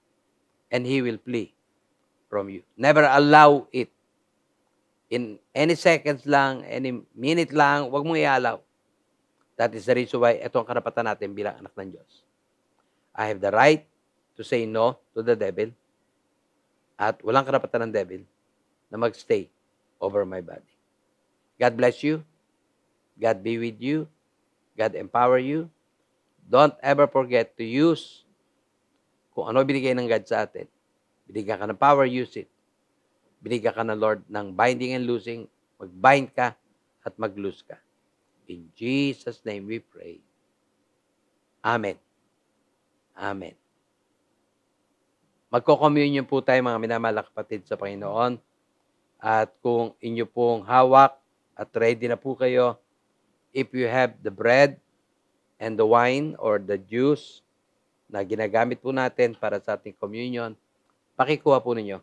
and he will flee from you. Never allow it. In any seconds lang, any minute lang, huwag mong i-allow. That is the reason why ito ang karapatan natin bilang anak ng Diyos. I have the right to say no to the devil at walang karapatan ng devil na magstay over my body. God bless you. God be with you. God empower you. Don't ever forget to use kung ano binigay ng God sa atin. Binigyan ka ng power, use it. Binigyan ka ng Lord ng binding and loosing. Mag-bind ka at mag-loose ka. In Jesus' name we pray. Amen. Amen. Magko-communion po tayo mga minamahal kapatid sa Panginoon. At kung inyo pong hawak at ready na po kayo, if you have the bread and the wine or the juice na ginagamit po natin para sa ating communion, pakikuha po ninyo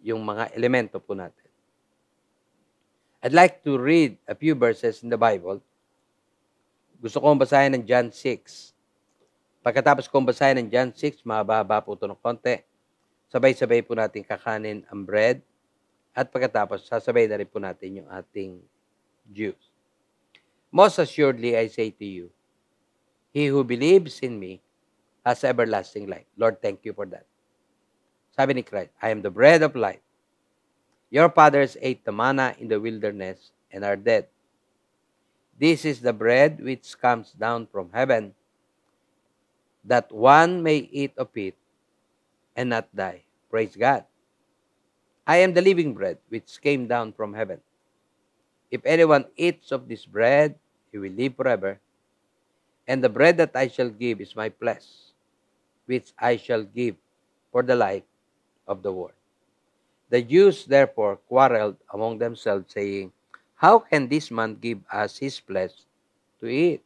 yung mga elemento po natin. I'd like to read a few verses in the Bible. Gusto kong basahin ng John 6. Pagkatapos kong basahin ng John 6, mahaba po ito ng konti. Sabay-sabay po natin kakanin ang bread. At pagkatapos, sasabay na rin po natin yung ating juice. Most assuredly, I say to you, he who believes in me has everlasting life. Lord, thank you for that. Sabi ni Christ, I am the bread of life. Your fathers ate the manna in the wilderness and are dead. This is the bread which comes down from heaven, that one may eat of it and not die. Praise God. I am the living bread which came down from heaven. If anyone eats of this bread, he will live forever. And the bread that I shall give is my flesh, which I shall give for the life of the world. The Jews therefore quarreled among themselves, saying, How can this man give us his flesh to eat?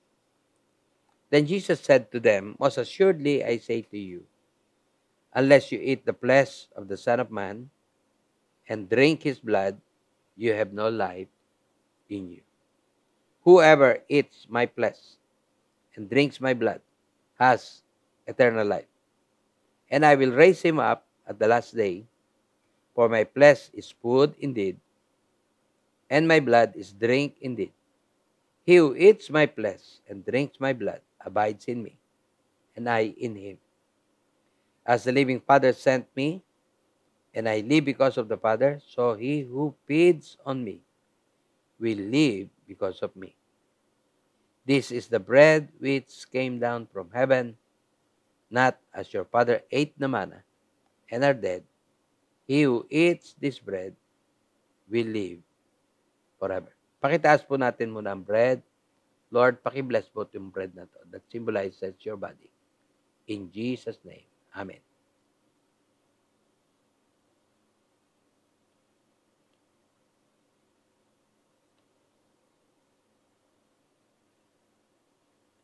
Then Jesus said to them, Most assuredly I say to you, unless you eat the flesh of the Son of Man and drink his blood, you have no life in you. Whoever eats my flesh and drinks my blood has eternal life, and I will raise him up at the last day. For my flesh is food indeed, and my blood is drink indeed. He who eats my flesh and drinks my blood abides in me, and I in him. As the living Father sent me, and I live because of the Father, so he who feeds on me will live because of me. This is the bread which came down from heaven, not as your father ate the manna and are dead. He who eats this bread will live forever. Pakitaas po natin muna ang bread. Lord, pakibless po yung bread na to that symbolizes your body. In Jesus' name, Amen.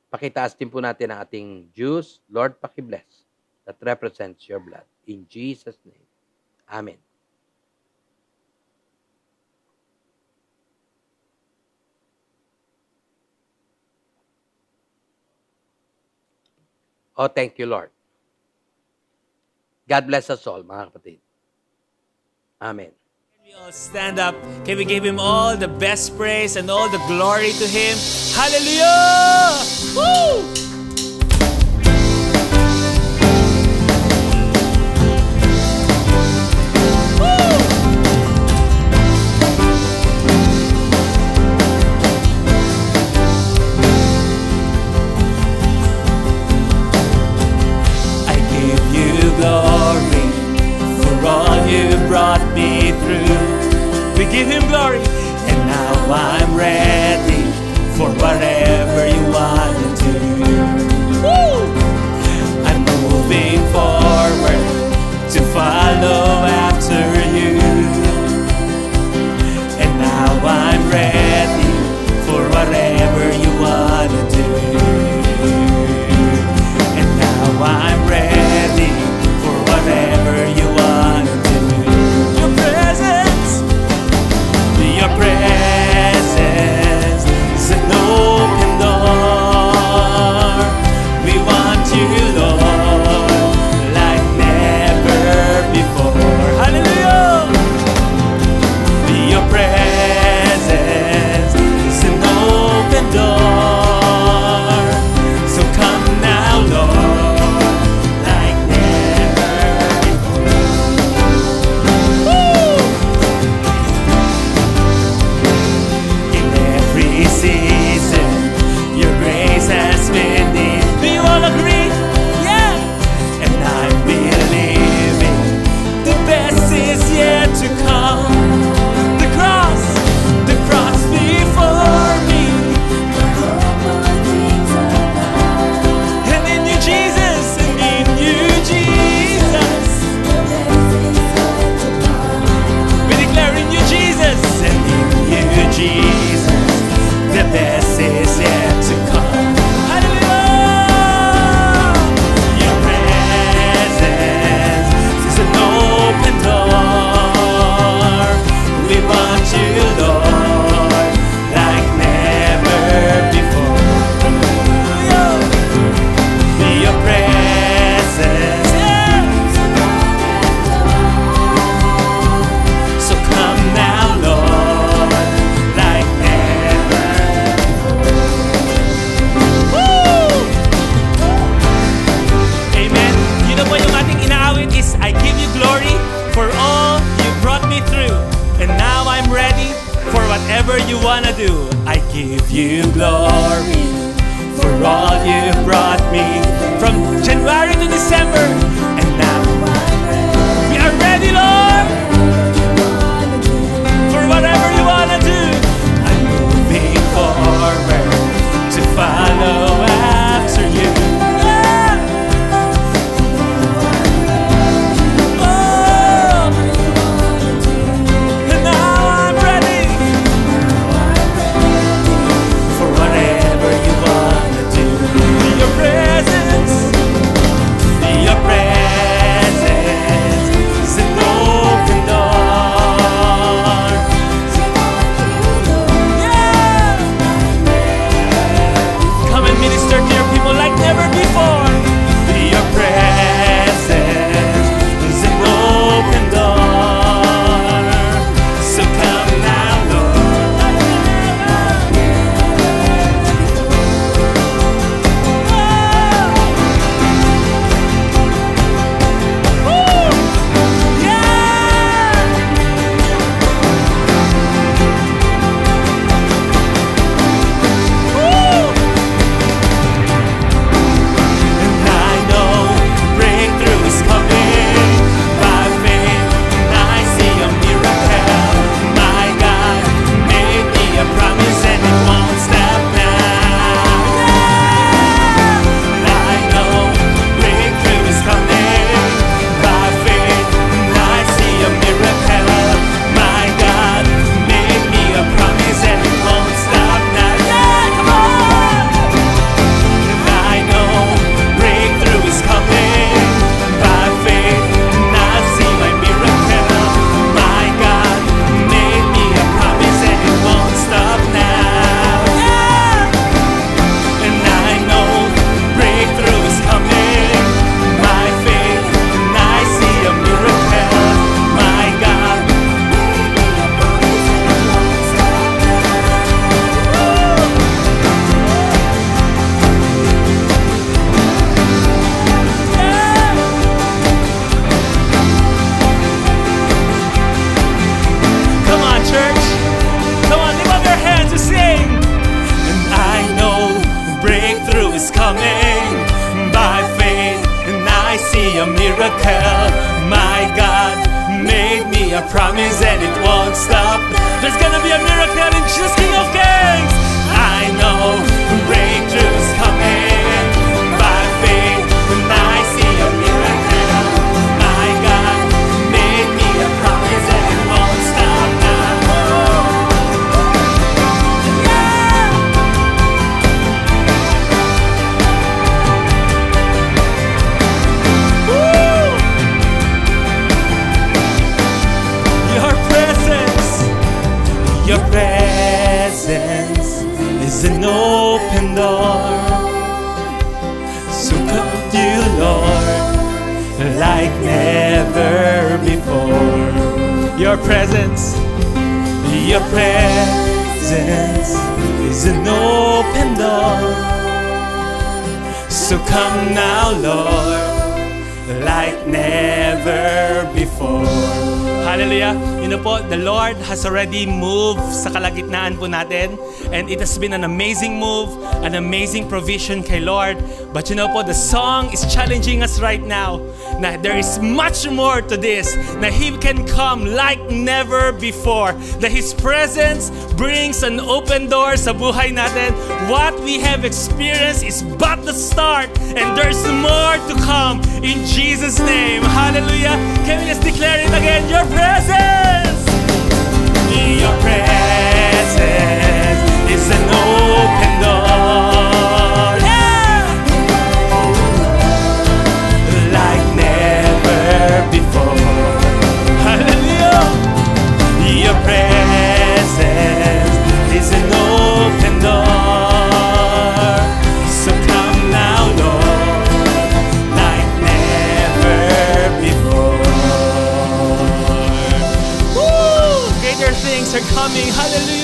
Pakitaas din po natin ang ating juice. Lord, pakibless that represents your blood. In Jesus' name, Amen. Oh, thank you, Lord. God bless us all, mga kapatid. Amen. Can we all stand up? Can we give him all the best praise and all the glory to him? Hallelujah! Woo! Glory for all you brought me through. We give him glory, and now I'm ready for whatever you want to do. Woo! I'm moving forward to follow after you, and now I'm ready for whatever you want to do. And now I'm ready whatever you want to do. Your presence is an open door. We want you, Lord, like never before. Hallelujah! Your presence is an open door. So come now, Lord, like season, your grace has been in. Do you all agree? Yeah! And I'm believing the best is yet to come. The cross before me. And in you, Jesus, and in you, Jesus. We declare in you, Jesus, and in you, Jesus. The best is yet to come. Hallelujah! Your presence is an open door. We want you, Lord, like never before. Your presence, so come now, Lord, like never. Amen. Yun na po yung ating inaawit is I give you glory for all you brought me through. And now I'm ready for whatever you wanna do. I give you glory for all you brought me from January to December. And now we are ready, Lord, for whatever you wanna do. I'm moving forward to follow see a miracle. My God made me a promise and it won't stop. There's gonna be a miracle in Jesus, King of Kings. I know breakthrough's coming by faith when I see a miracle. My God made me a promise and it won't stop now. Your presence is an open door. So come you, Lord, like never before. Your presence is an open door. So come now, Lord, like never before. Hallelujah. You know po, the Lord has already moved sa kalagitnaan po natin. And it has been an amazing move, an amazing provision kay Lord. But you know po, the song is challenging us right now na there is much more to this. Na He can come like never before. That His presence brings an open door sa buhay natin. What we have experienced is but the start. And there's more to come in Jesus' name. Hallelujah. Can we just declare it again? Your presence! Your presence is an open door. Yeah! Like never before. Hallelujah! Your presence is an open door. So come now, Lord, like never before. Things are coming. Hallelujah.